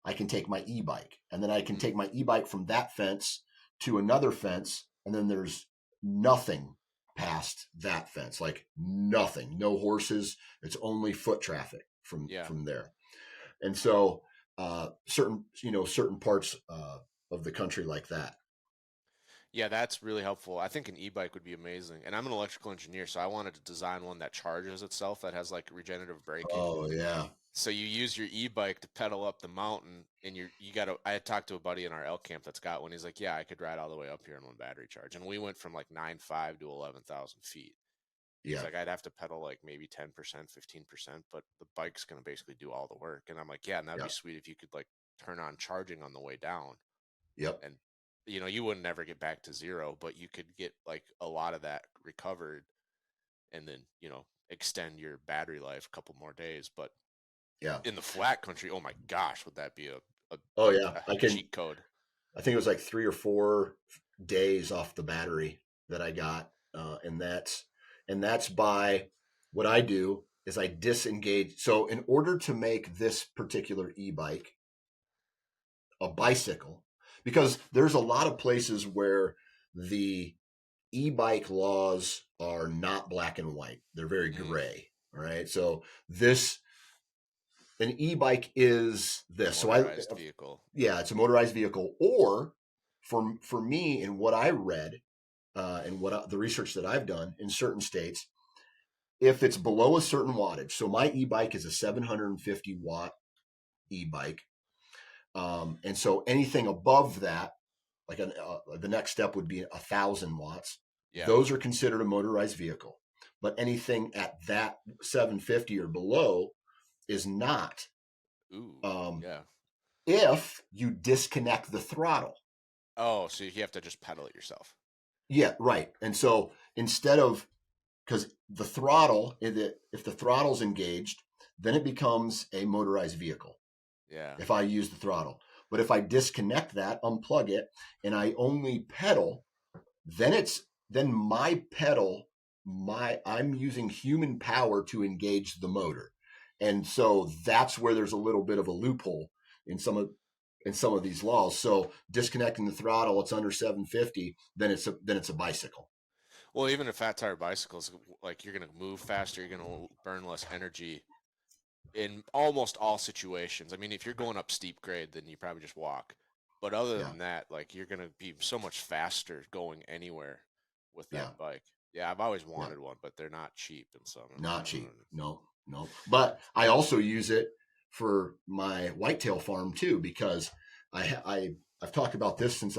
I can take my e-bike. And then I can take my e-bike from that fence to another fence. And then there's nothing past that fence, like nothing, no horses. It's only foot traffic from there. And so certain parts of the country like that. Yeah, that's really helpful. I think an e-bike would be amazing. And I'm an electrical engineer, so I wanted to design one that charges itself, that has like regenerative braking. Oh yeah. So you use your e-bike to pedal up the mountain, and I had talked to a buddy in our elk camp that's got one. He's like, yeah, I could ride all the way up here in one battery charge. And we went from like 9.5 to 11,000 feet. Yeah. He's like, I'd have to pedal like maybe 10%, 15%, but the bike's going to basically do all the work. And I'm like, yeah, and that'd be sweet if you could like turn on charging on the way down. Yep. And you wouldn't never get back to zero, but you could get like a lot of that recovered, and then, extend your battery life a couple more days. But yeah, in the flat country, oh my gosh, would that be a cheat code? I think it was like 3 or 4 days off the battery that I got. And that's by what I do is I disengage. So in order to make this particular e-bike a bicycle, because there's a lot of places where the e-bike laws are not black and white. They're very gray. All right. So an e-bike is this. Motorized vehicle. Yeah, it's a motorized vehicle. Or for me, in what I read, and the research that I've done in certain states, if it's below a certain wattage, so my e-bike is a 750 watt e-bike. And so anything above that, like the next step would be 1,000 watts. Yeah. Those are considered a motorized vehicle. But anything at that 750 or below is not. Ooh, yeah. If you disconnect the throttle. Oh, so you have to just pedal it yourself. Yeah, right. And so because the throttle, if the throttle's engaged, then it becomes a motorized vehicle. Yeah. If I use the throttle. But if I disconnect that, unplug it, and I only pedal, then my pedal, I'm using human power to engage the motor. And so that's where there's a little bit of a loophole in some of these laws. So disconnecting the throttle, it's under 750, then it's a bicycle. Well, even a fat tire bicycles, like, you're going to move faster, you're going to burn less energy in almost all situations. I mean, if you're going up steep grade, then you probably just walk. But other than that, like, you're going to be so much faster going anywhere with that bike. Yeah, I've always wanted one, but they're not cheap. And so not cheap. No. But I also use it for my whitetail farm too, because I've talked about this I've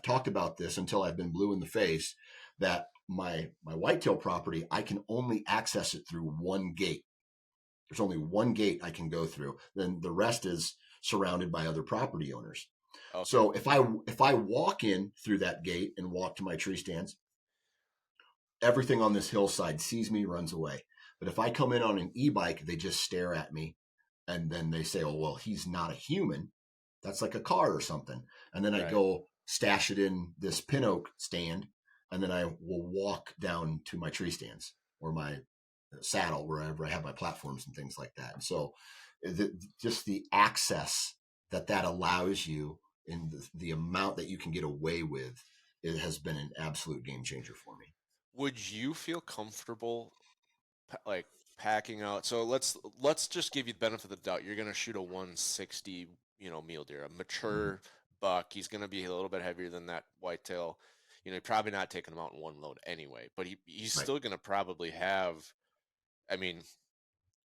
talked about this until I've been blue in the face, that my whitetail property, I can only access it through one gate. There's only one gate I can go through. Then the rest is surrounded by other property owners. Okay. So if I walk in through that gate and walk to my tree stands, everything on this hillside sees me, runs away. But if I come in on an e-bike, they just stare at me, and then they say, oh, well, he's not a human. That's like a car or something. And then I go stash it in this pin oak stand, and then I will walk down to my tree stands or my saddle, wherever I have my platforms and things like that. And so just the access that allows you, and the amount that you can get away with, it has been an absolute game changer for me. Would you feel comfortable like packing out? So let's just give you the benefit of the doubt. You're going to shoot a 160, mule deer, a mature buck. He's going to be a little bit heavier than that whitetail. you know, you're probably not taking them out in one load anyway, but he's Right. still going to probably have, I mean,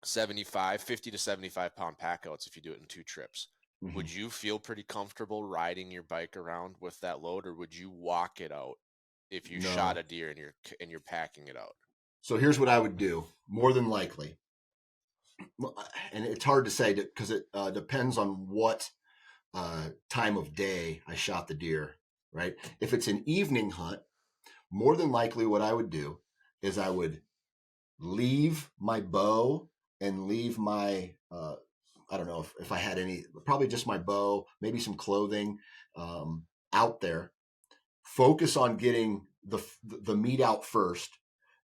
50 to 75 pound pack outs if you do it in 2 trips. Mhm. Would you feel pretty comfortable riding your bike around with that load, or would you walk it out if you shot No. a deer and you're packing it out? So here's what I would do. More than likely, and it's hard to say because it depends on what time of day I shot the deer, right? If it's an evening hunt, more than likely what I would do is I would leave my bow and leave my, I don't know if I had any, probably just my bow, maybe some clothing out there. Focus on getting the meat out first.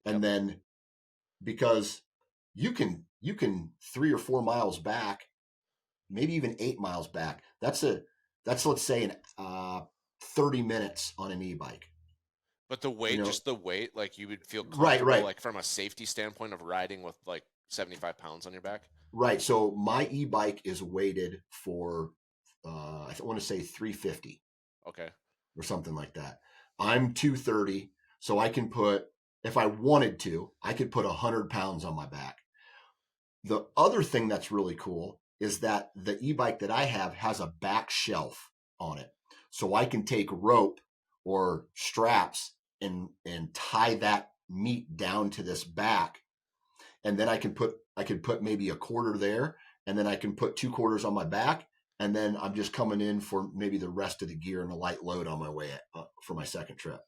And then because you can 3 or 4 miles back, maybe even 8 miles back. That's let's say an 30 minutes on an e-bike. But the weight, You know, just the weight, like you would feel Right, comfortable, right. like from a safety standpoint of riding with like 75 pounds on your back. Right. So my e-bike is weighted for, I want to say 350 Okay. or something like that. I'm 230. So I can put, if I wanted to, I could put 100 pounds on my back. The other thing that's really cool is that the e-bike that I have has a back shelf on it. So I can take rope or straps and tie that meat down to this back. And then I could put maybe a quarter there, and then I can put 2 quarters on my back. And then I'm just coming in for maybe the rest of the gear and a light load on my way for my second trip.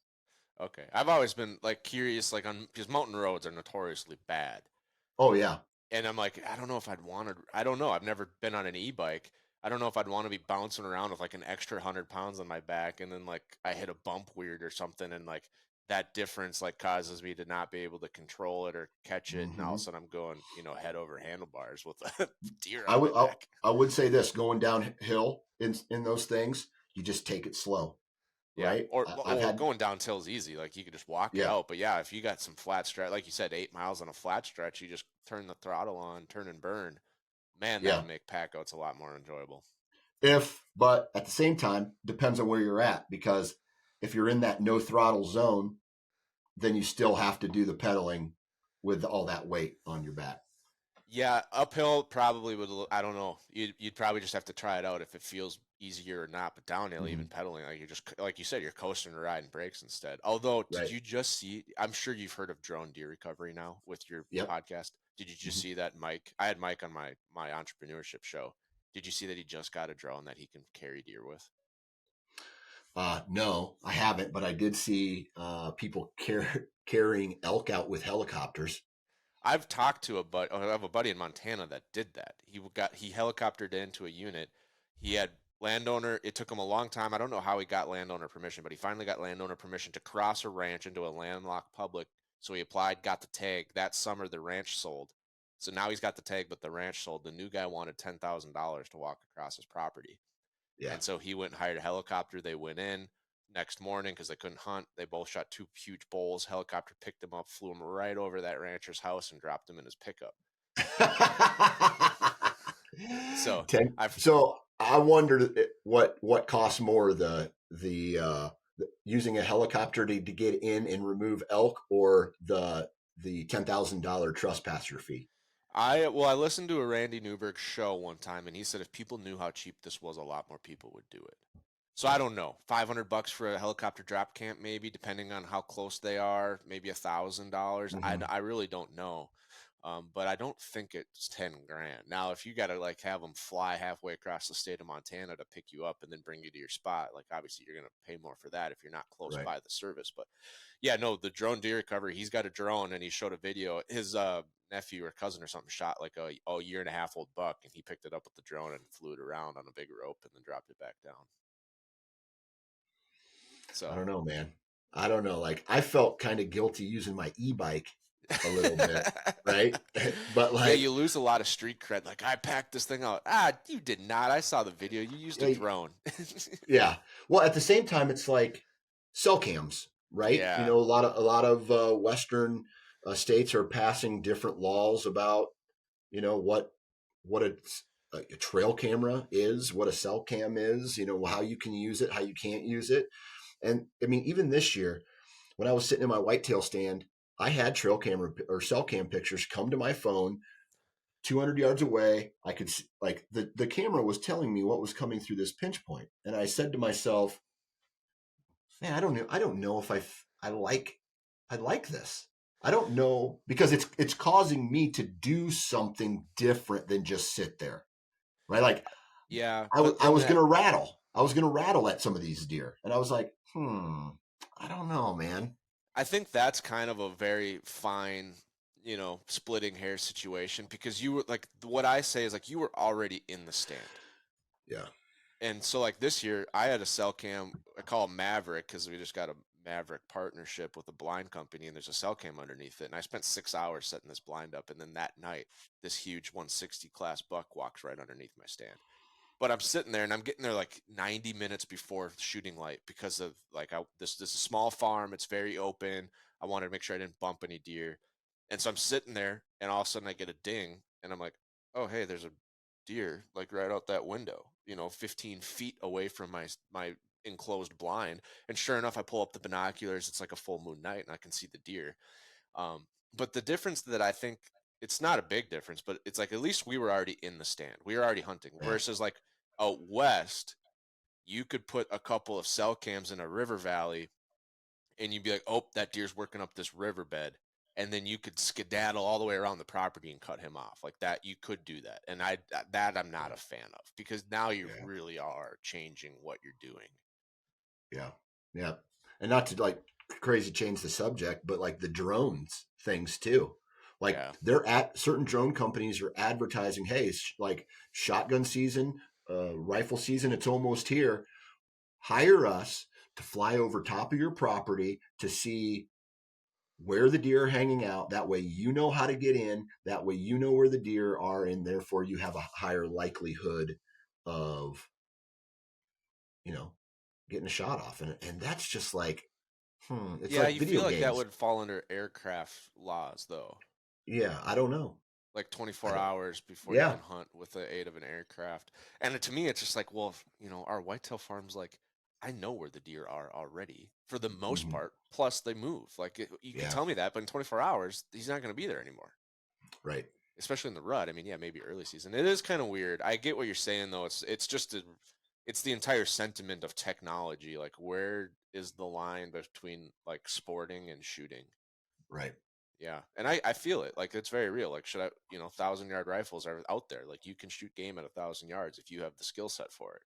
Okay. I've always been like curious, like because mountain roads are notoriously bad. Oh yeah. And I'm like, I don't know if I don't know. I've never been on an e-bike. I don't know if I'd want to be bouncing around with like an extra 100 pounds on my back. And then like I hit a bump weird or something. And like that difference like causes me to not be able to control it or catch it. And all of a sudden I'm going, you know, head over handlebars with a deer on my back. I would say this, going downhill in those things, you just take it slow. Yeah. Right. Or going downhill is easy. Like you could just walk it out. But yeah, if you got some flat stretch, like you said, 8 miles on a flat stretch, you just turn the throttle on, turn and burn. Man, that would make pack outs a lot more enjoyable. But at the same time, depends on where you're at, because if you're in that no throttle zone, then you still have to do the pedaling with all that weight on your back. Yeah, uphill probably would. I don't know. You'd probably just have to try it out if it feels easier or not. But downhill, even pedaling, like you're just like you said, you're coasting or riding brakes instead. Although, did you just see? I'm sure you've heard of drone deer recovery now with your podcast. Did you just see that Mike? I had Mike on my entrepreneurship show. Did you see that he just got a drone that he can carry deer with? No, I haven't, but I did see people carrying elk out with helicopters. I've talked to I have a buddy in Montana that did that. He helicoptered into a unit. He had landowner. It took him a long time. I don't know how he got landowner permission, but he finally got landowner permission to cross a ranch into a landlocked public. So he applied, got the tag. That summer, the ranch sold. So now he's got the tag, but the ranch sold. The new guy wanted $10,000 to walk across his property. Yeah. And so he went and hired a helicopter. They went in next morning because they couldn't hunt. They both shot 2 huge bulls. Helicopter picked him up, flew him right over that rancher's house, and dropped him in his pickup. So I wondered what costs more, the using a helicopter to get in and remove elk, or the $10,000 trespasser fee. I listened to a Randy Newberg show one time, and he said if people knew how cheap this was, a lot more people would do it. So I don't know, $500 for a helicopter drop camp, maybe, depending on how close they are, maybe $1,000. I really don't know. But I don't think it's 10 grand. Now, if you got to like have them fly halfway across the state of Montana to pick you up and then bring you to your spot, like obviously you're going to pay more for that if you're not close by the service. But yeah, no, the drone deer recovery, he's got a drone and he showed a video. His nephew or cousin or something shot like a 1.5-year-old buck, and he picked it up with the drone and flew it around on a big rope and then dropped it back down. So I don't know, man. I don't know. Like, I felt kind of guilty using my e-bike a little bit, right? But like, yeah, you lose a lot of street cred. Like, I packed this thing out. You did not. I saw the video. You used a drone. Yeah. Well, at the same time, it's like cell cams, right? Yeah. You know, a lot of Western states are passing different laws about, you know, what a trail camera is, what a cell cam is, you know, how you can use it, how you can't use it. And I mean, even this year, when I was sitting in my whitetail stand, I had trail camera or cell cam pictures come to my phone 200 yards away. I could see, like the camera was telling me what was coming through this pinch point. And I said to myself, man, I don't know if I like this. I don't know, because it's causing me to do something different than just sit there. Right? Like, Yeah. I was going to rattle. I was going to rattle at some of these deer. And I was like, I don't know, man. I think that's kind of a very fine, splitting hair situation, because you were like, what I say is like, you were already in the stand. Yeah. And so like this year I had a cell cam, I call it Maverick because we just got a Maverick partnership with a blind company, and there's a cell cam underneath it. And I spent 6 hours setting this blind up. And then that night, this huge 160 class buck walks right underneath my stand. But I'm sitting there and I'm getting there like 90 minutes before shooting light, because of like, this is a small farm. It's very open. I wanted to make sure I didn't bump any deer. And so I'm sitting there and all of a sudden I get a ding and I'm like, oh, hey, there's a deer like right out that window, 15 feet away from my enclosed blind. And sure enough, I pull up the binoculars. It's like a full moon night and I can see the deer. But the difference that I think, it's not a big difference, but it's like, at least we were already in the stand. We were already hunting. Versus like out west, you could put a couple of cell cams in a river valley and you'd be like, oh, that deer's working up this riverbed. And then you could skedaddle all the way around the property and cut him off like that. You could do that. And I'm not a fan of, because now you really are changing what you're doing. Yeah. Yeah. And not to like crazy change the subject, but like the drones things too. Like they're at certain drone companies are advertising, hey, it's like shotgun season, rifle season. It's almost here. Hire us to fly over top of your property to see where the deer are hanging out. That way, you know how to get in. That way, you know where the deer are. And therefore you have a higher likelihood of, getting a shot off. And that's just like, it's like you video feel like games. that would fall under aircraft laws though. Yeah, I don't know. Like 24 hours before you can hunt with the aid of an aircraft. And to me, it's just like, well, our whitetail farms, like, I know where the deer are already for the most part. Plus they move. Like you can tell me that, but in 24 hours, he's not going to be there anymore. Right. Especially in the rut. I mean, maybe early season. It is kind of weird. I get what you're saying though. It's just it's the entire sentiment of technology. Like, where is the line between like sporting and shooting? Right. Yeah. And I feel it. Like, it's very real. Like, should I, 1,000-yard rifles are out there. Like, you can shoot game at 1,000 yards if you have the skill set for it.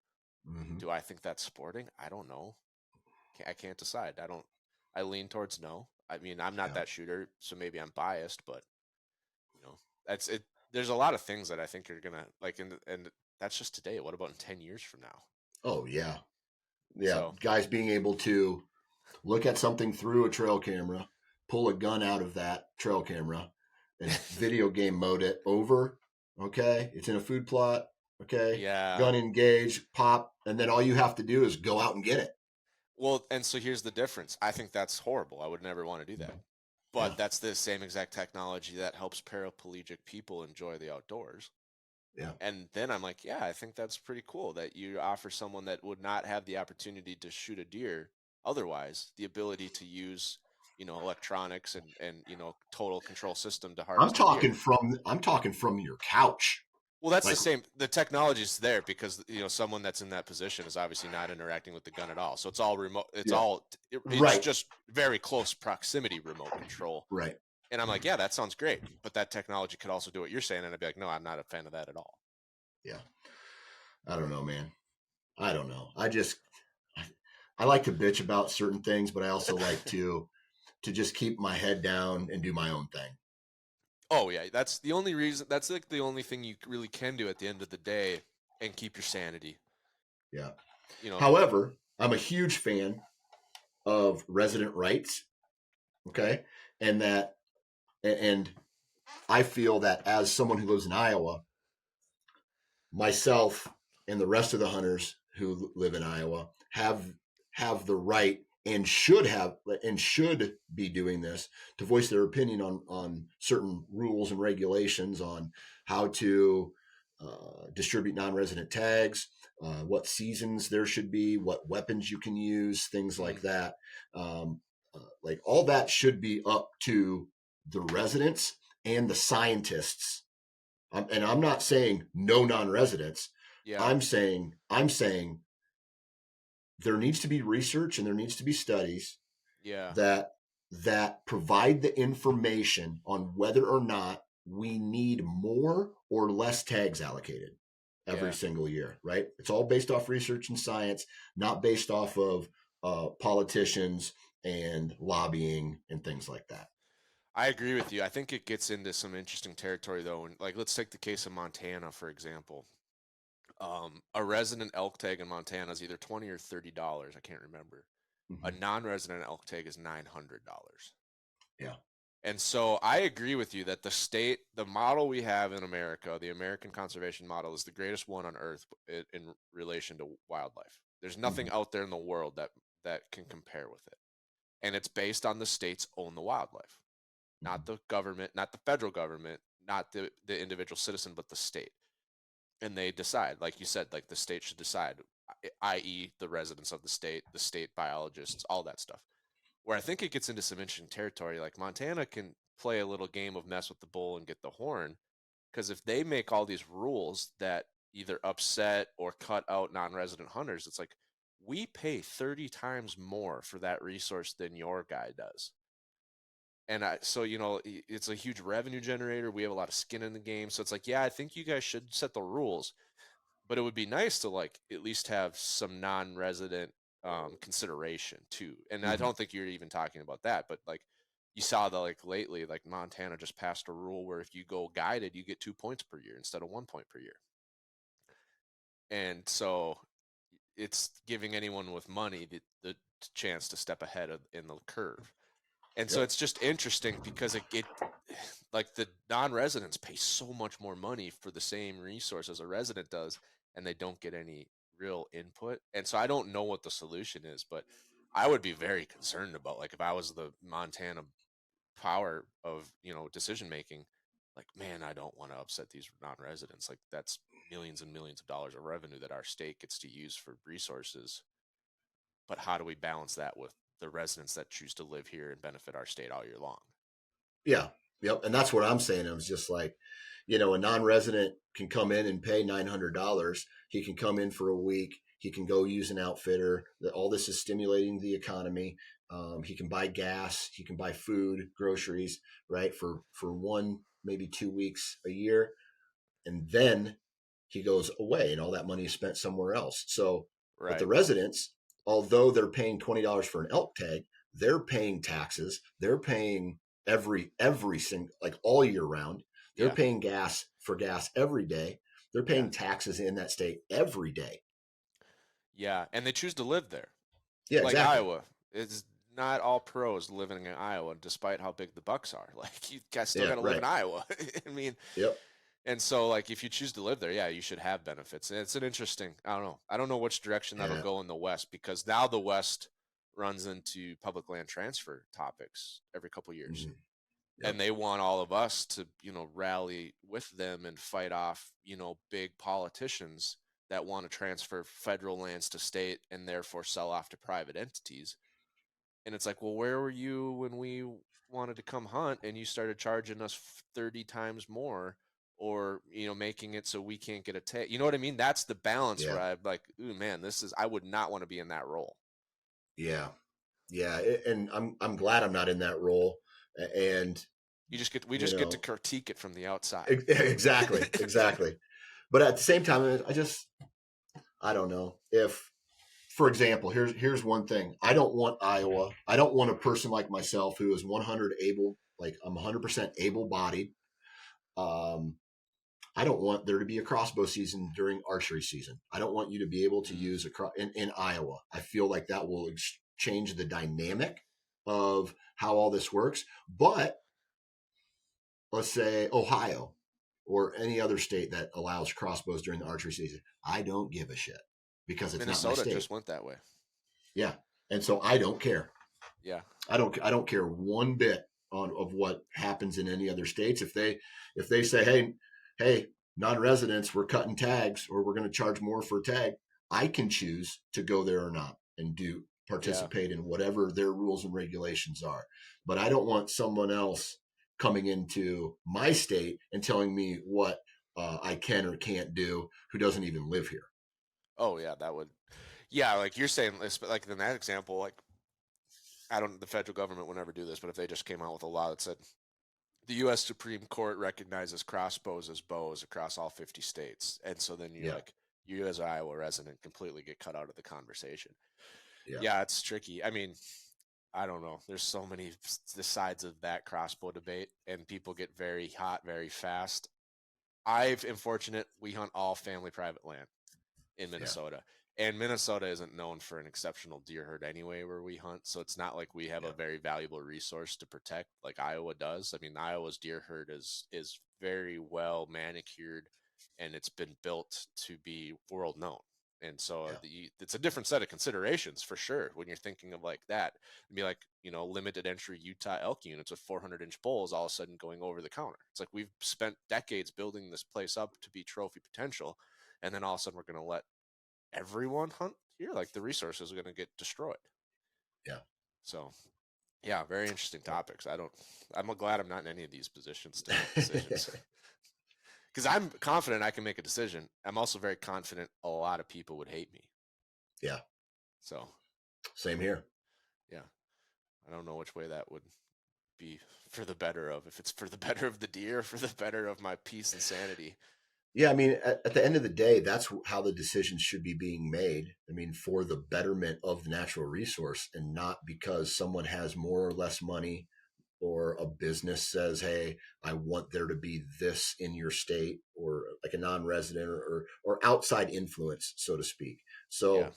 Do I think that's sporting? I don't know. I can't decide. I lean towards no. I mean, I'm not that shooter, so maybe I'm biased, but that's it. There's a lot of things that I think are going to like, and that's just today. What about in 10 years from now? Oh yeah. Yeah. So, guys being able to look at something through a trail camera, pull a gun out of that trail camera and video game mode it over. Okay. It's in a food plot. Okay. Yeah. Gun engage, pop. And then all you have to do is go out and get it. Well, and so here's the difference. I think that's horrible. I would never want to do that. But that's the same exact technology that helps paraplegic people enjoy the outdoors. Yeah. And then I'm like, I think that's pretty cool that you offer someone that would not have the opportunity to shoot a deer otherwise the ability to use, electronics and total control system to harvest. I'm talking from your couch. Well, that's the same. The technology is there because someone that's in that position is obviously not interacting with the gun at all. So it's all remote. It's just very close proximity remote control. Right. And I'm like, that sounds great, but that technology could also do what you're saying. And I'd be like, no, I'm not a fan of that at all. Yeah. I don't know, man. I don't know. I like to bitch about certain things, but I also like to just keep my head down and do my own thing. Oh yeah, that's the only reason. That's like the only thing you really can do at the end of the day and keep your sanity. Yeah. However, I'm a huge fan of resident rights. Okay. And I feel that as someone who lives in Iowa, myself and the rest of the hunters who live in Iowa have the right and should be doing this to voice their opinion on certain rules and regulations on how to distribute non-resident tags, what seasons there should be, what weapons you can use, things like that. Like all that should be up to the residents and the scientists. And I'm not saying no non-residents. Yeah. I'm saying there needs to be research and there needs to be studies Yeah. that provide the information on whether or not we need more or less tags allocated every single year, right? It's all based off research and science, not based off of politicians and lobbying and things like that. I agree with you. I think it gets into some interesting territory, though. And like, let's take the case of Montana, for example. A resident elk tag in Montana is either $20 or $30. I can't remember. Mm-hmm. A non-resident elk tag is $900. Yeah. And so I agree with you that the model we have in America, the American conservation model, is the greatest one on earth in relation to wildlife. There's nothing out there in the world that can compare with it. And it's based on the states own the wildlife, not the government, not the federal government, not the individual citizen, but the state. And they decide, like you said, like the state should decide, i.e. the residents of the state biologists, all that stuff. Where I think it gets into some interesting territory, like Montana can play a little game of mess with the bull and get the horn, because if they make all these rules that either upset or cut out non-resident hunters, it's like, we pay 30 times more for that resource than your guy does. And so, it's a huge revenue generator. We have a lot of skin in the game. So it's like, yeah, I think you guys should set the rules, but it would be nice to like at least have some non-resident consideration too. And I don't think you're even talking about that, but like you saw lately, like Montana just passed a rule where if you go guided, you get 2 points per year instead of 1 point per year. And so it's giving anyone with money the chance to step ahead in the curve. And so it's just interesting because it like the non-residents pay so much more money for the same resource as a resident does, and they don't get any real input. And so I don't know what the solution is, but I would be very concerned about, like, if I was the Montana power of, decision making, like, man, I don't want to upset these non-residents. Like, that's millions and millions of dollars of revenue that our state gets to use for resources. But how do we balance that with the residents that choose to live here and benefit our state all year long? Yeah. Yep. And that's what I'm saying. I was just like, a non-resident can come in and pay $900. He can come in for a week. He can go use an outfitter. All this is stimulating the economy. He can buy gas. He can buy food, groceries, right? For 1, maybe 2 weeks a year. And then he goes away and all that money is spent somewhere else. So but the residents, although they're paying $20 for an elk tag, they're paying taxes. They're paying every single, like all year round. They're paying gas every day. They're paying taxes in that state every day. Yeah, and they choose to live there. Yeah, like exactly. Iowa. It's not all pros living in Iowa, despite how big the Bucks are. Like, you guys still got to live in Iowa. I mean, And so, like, if you choose to live there, you should have benefits. And it's an interesting, I don't know which direction that'll go in the West, because now the West runs into public land transfer topics every couple of years. And they want all of us to, rally with them and fight off, big politicians that want to transfer federal lands to state and therefore sell off to private entities. And it's like, well, where were you when we wanted to come hunt and you started charging us 30 times more, or, making it so we can't get a tag? You know what I mean? That's the balance where I'm like, ooh, man, I would not want to be in that role. Yeah. Yeah. And I'm glad I'm not in that role. And we just get to critique it from the outside. Exactly. But at the same time, I don't know if, for example, here's one thing. I don't want Iowa. I don't want a person like myself who is 100 I'm 100% able-bodied. I don't want there to be a crossbow season during archery season. I don't want you to be able to use in Iowa. I feel like that will change the dynamic of how all this works. But let's say Ohio or any other state that allows crossbows during the archery season, I don't give a shit, because it's Minnesota not my state. just went that way. Yeah. And so I don't care. Yeah. I don't care one bit of what happens in any other states. If they say, hey, non-residents, we're cutting tags or we're going to charge more for a tag. I can choose to go there or not and participate in whatever their rules and regulations are. But I don't want someone else coming into my state and telling me what I can or can't do who doesn't even live here. Oh yeah, that would. Yeah, like you're saying, like in that example, like the federal government would never do this, but if they just came out with a law that said the U.S. Supreme Court recognizes crossbows as bows across all 50 states, and so then you as an Iowa resident completely get cut out of the conversation. Yeah, it's tricky. I mean, I don't know. There's so many sides of that crossbow debate, and people get very hot very fast. I'm fortunate. We hunt all family private land in Minnesota. And Minnesota isn't known for an exceptional deer herd anyway where we hunt. So it's not like we have a very valuable resource to protect like Iowa does. I mean, Iowa's deer herd is very well manicured, and it's been built to be world known. And so it's a different set of considerations for sure when you're thinking of like that. It'd be like, limited entry Utah elk units with 400-inch bulls all of a sudden going over the counter. It's like we've spent decades building this place up to be trophy potential, and then all of a sudden we're going to let everyone hunt here. Like the resources are going to get destroyed. Yeah. So, yeah, very interesting topics. I'm glad I'm not in any of these positions to make decisions. Because I'm confident I can make a decision. I'm also very confident a lot of people would hate me. Yeah. So. Same here. Yeah. I don't know which way that would be for the better of. If it's for the better of the deer, or for the better of my peace and sanity. Yeah, I mean, at the end of the day, that's how the decisions should be being made. I mean, for the betterment of the natural resource, and not because someone has more or less money, or a business says, hey, I want there to be this in your state, or like a non-resident or outside influence, so to speak. So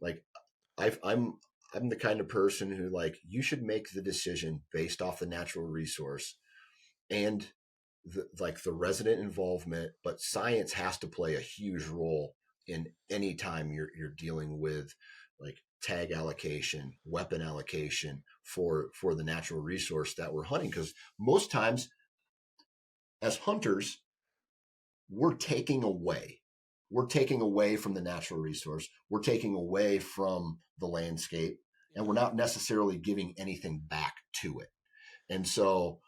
like I'm the kind of person who, like, you should make the decision based off the natural resource and the resident involvement, but science has to play a huge role in any time you're dealing with like tag allocation, weapon allocation for the natural resource that we're hunting. Because most times as hunters, we're taking away from the natural resource. We're taking away from the landscape, and we're not necessarily giving anything back to it. And so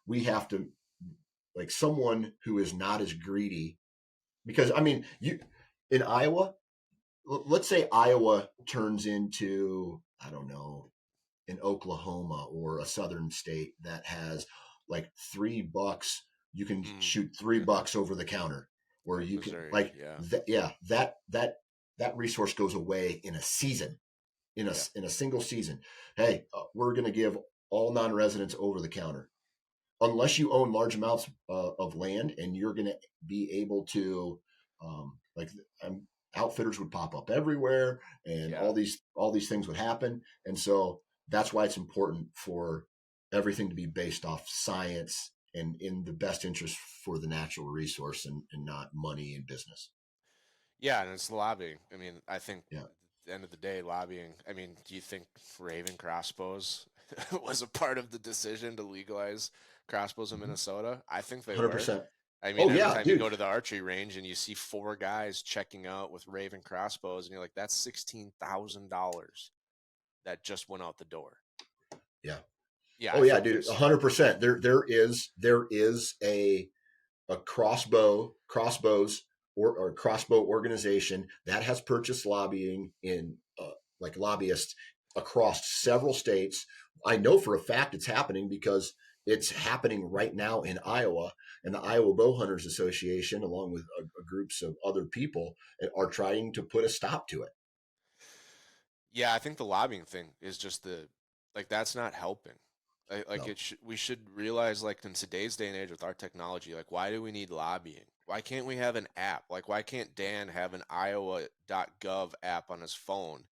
we have to, like, someone who is not as greedy, because I mean, in Iowa, let's say Iowa turns into, I don't know, in Oklahoma or a southern state that has like $3, you can shoot $3 over the counter, where you Missouri, can that resource goes away in a season, in a single season. Hey, we're going to give all non-residents over the counter, unless you own large amounts of land, and you're going to be able to, outfitters would pop up everywhere, and all these things would happen. And so that's why it's important for everything to be based off science and in the best interest for the natural resource, and not money and business. Yeah, and it's lobbying. I mean, I think at the end of the day, lobbying. I mean, do you think Raven crossbows was a part of the decision to legalize crossbows in Minnesota? I think they 100%. Were. I mean, every time you go to the archery range and you see 4 guys checking out with Raven crossbows, and you're like, that's $16,000 that just went out the door. Yeah. Yeah. Oh yeah, dude, 100%. There is a crossbows or crossbow organization that has purchased lobbying in like lobbyists across several states. I know for a fact it's happening because it's happening right now in Iowa, and the Iowa Bow Hunters Association, along with groups of other people, are trying to put a stop to it. Yeah, I think the lobbying thing is just that's not helping. Like no. We should realize, like, in today's day and age with our technology, like, why do we need lobbying? Why can't we have an app? Like, why can't Dan have an Iowa.gov app on his phone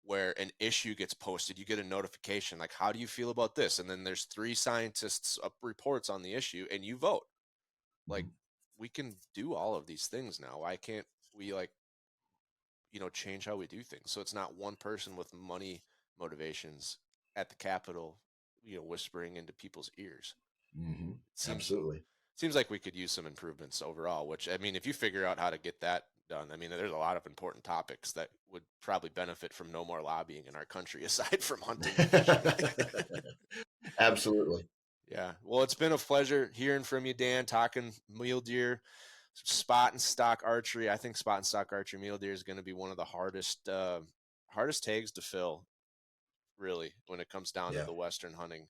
where an issue gets posted, you get a notification, like, how do you feel about this? And then there's 3 scientists reports on the issue, and you vote. Like, we can do all of these things now. Why can't we, like, change how we do things? So it's not one person with money motivations at the Capitol, whispering into people's ears. Absolutely. seems like we could use some improvements overall, which, I mean, if you figure out how to get that done, I mean, there's a lot of important topics that would probably benefit from no more lobbying in our country aside from hunting. Absolutely. Yeah. Well, it's been a pleasure hearing from you, Dan, talking mule deer, spot and stock archery. I think spot and stock archery mule deer is going to be one of the hardest tags to fill, really, when it comes down to the Western hunting.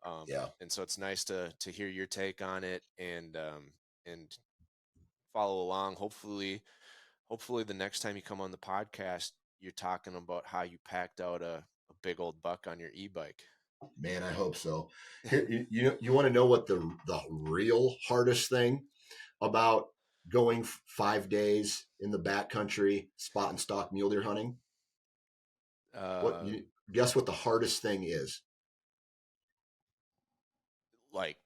And so it's nice to hear your take on it and follow along. Hopefully the next time you come on the podcast, you're talking about how you packed out a big old buck on your e-bike. Man, I hope so. Here, you want to know what the real hardest thing about going 5 days in the backcountry spot and stock mule deer hunting? Guess what the hardest thing is? Like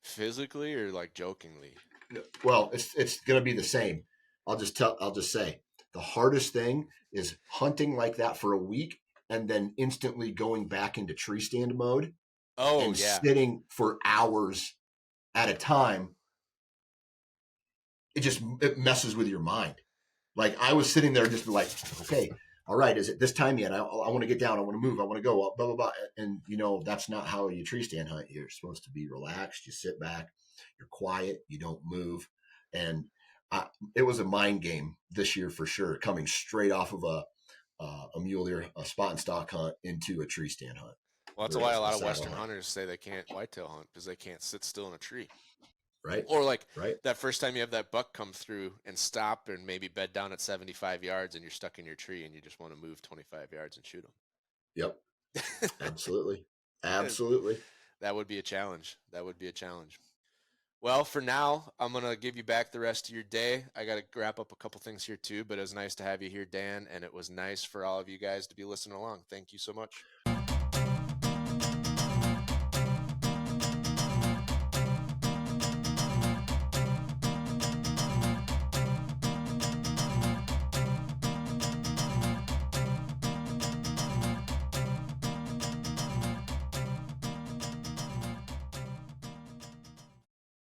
physically or like jokingly? Well, it's going to be the same. I'll just say the hardest thing is hunting like that for a week and then instantly going back into tree stand mode. And sitting for hours at a time. It messes with your mind. Like I was sitting there just like, okay, all right, is it this time yet? I want to get down. I want to move. I want to go up, blah, blah, blah. And that's not how you tree stand hunt. You're supposed to be relaxed. You sit back, you're quiet, you don't move. And it was a mind game this year for sure, coming straight off of a mule deer, a spot and stock hunt into a tree stand hunt. Well, that's why a lot of Western hunters say they can't whitetail hunt because they can't sit still in a tree. Right. Or that first time you have that buck come through and stop and maybe bed down at 75 yards and you're stuck in your tree and you just want to move 25 yards and shoot them. Yep. Absolutely. Absolutely. That would be a challenge. Well, for now, I'm going to give you back the rest of your day. I got to wrap up a couple things here too, but it was nice to have you here, Dan, and it was nice for all of you guys to be listening along. Thank you so much.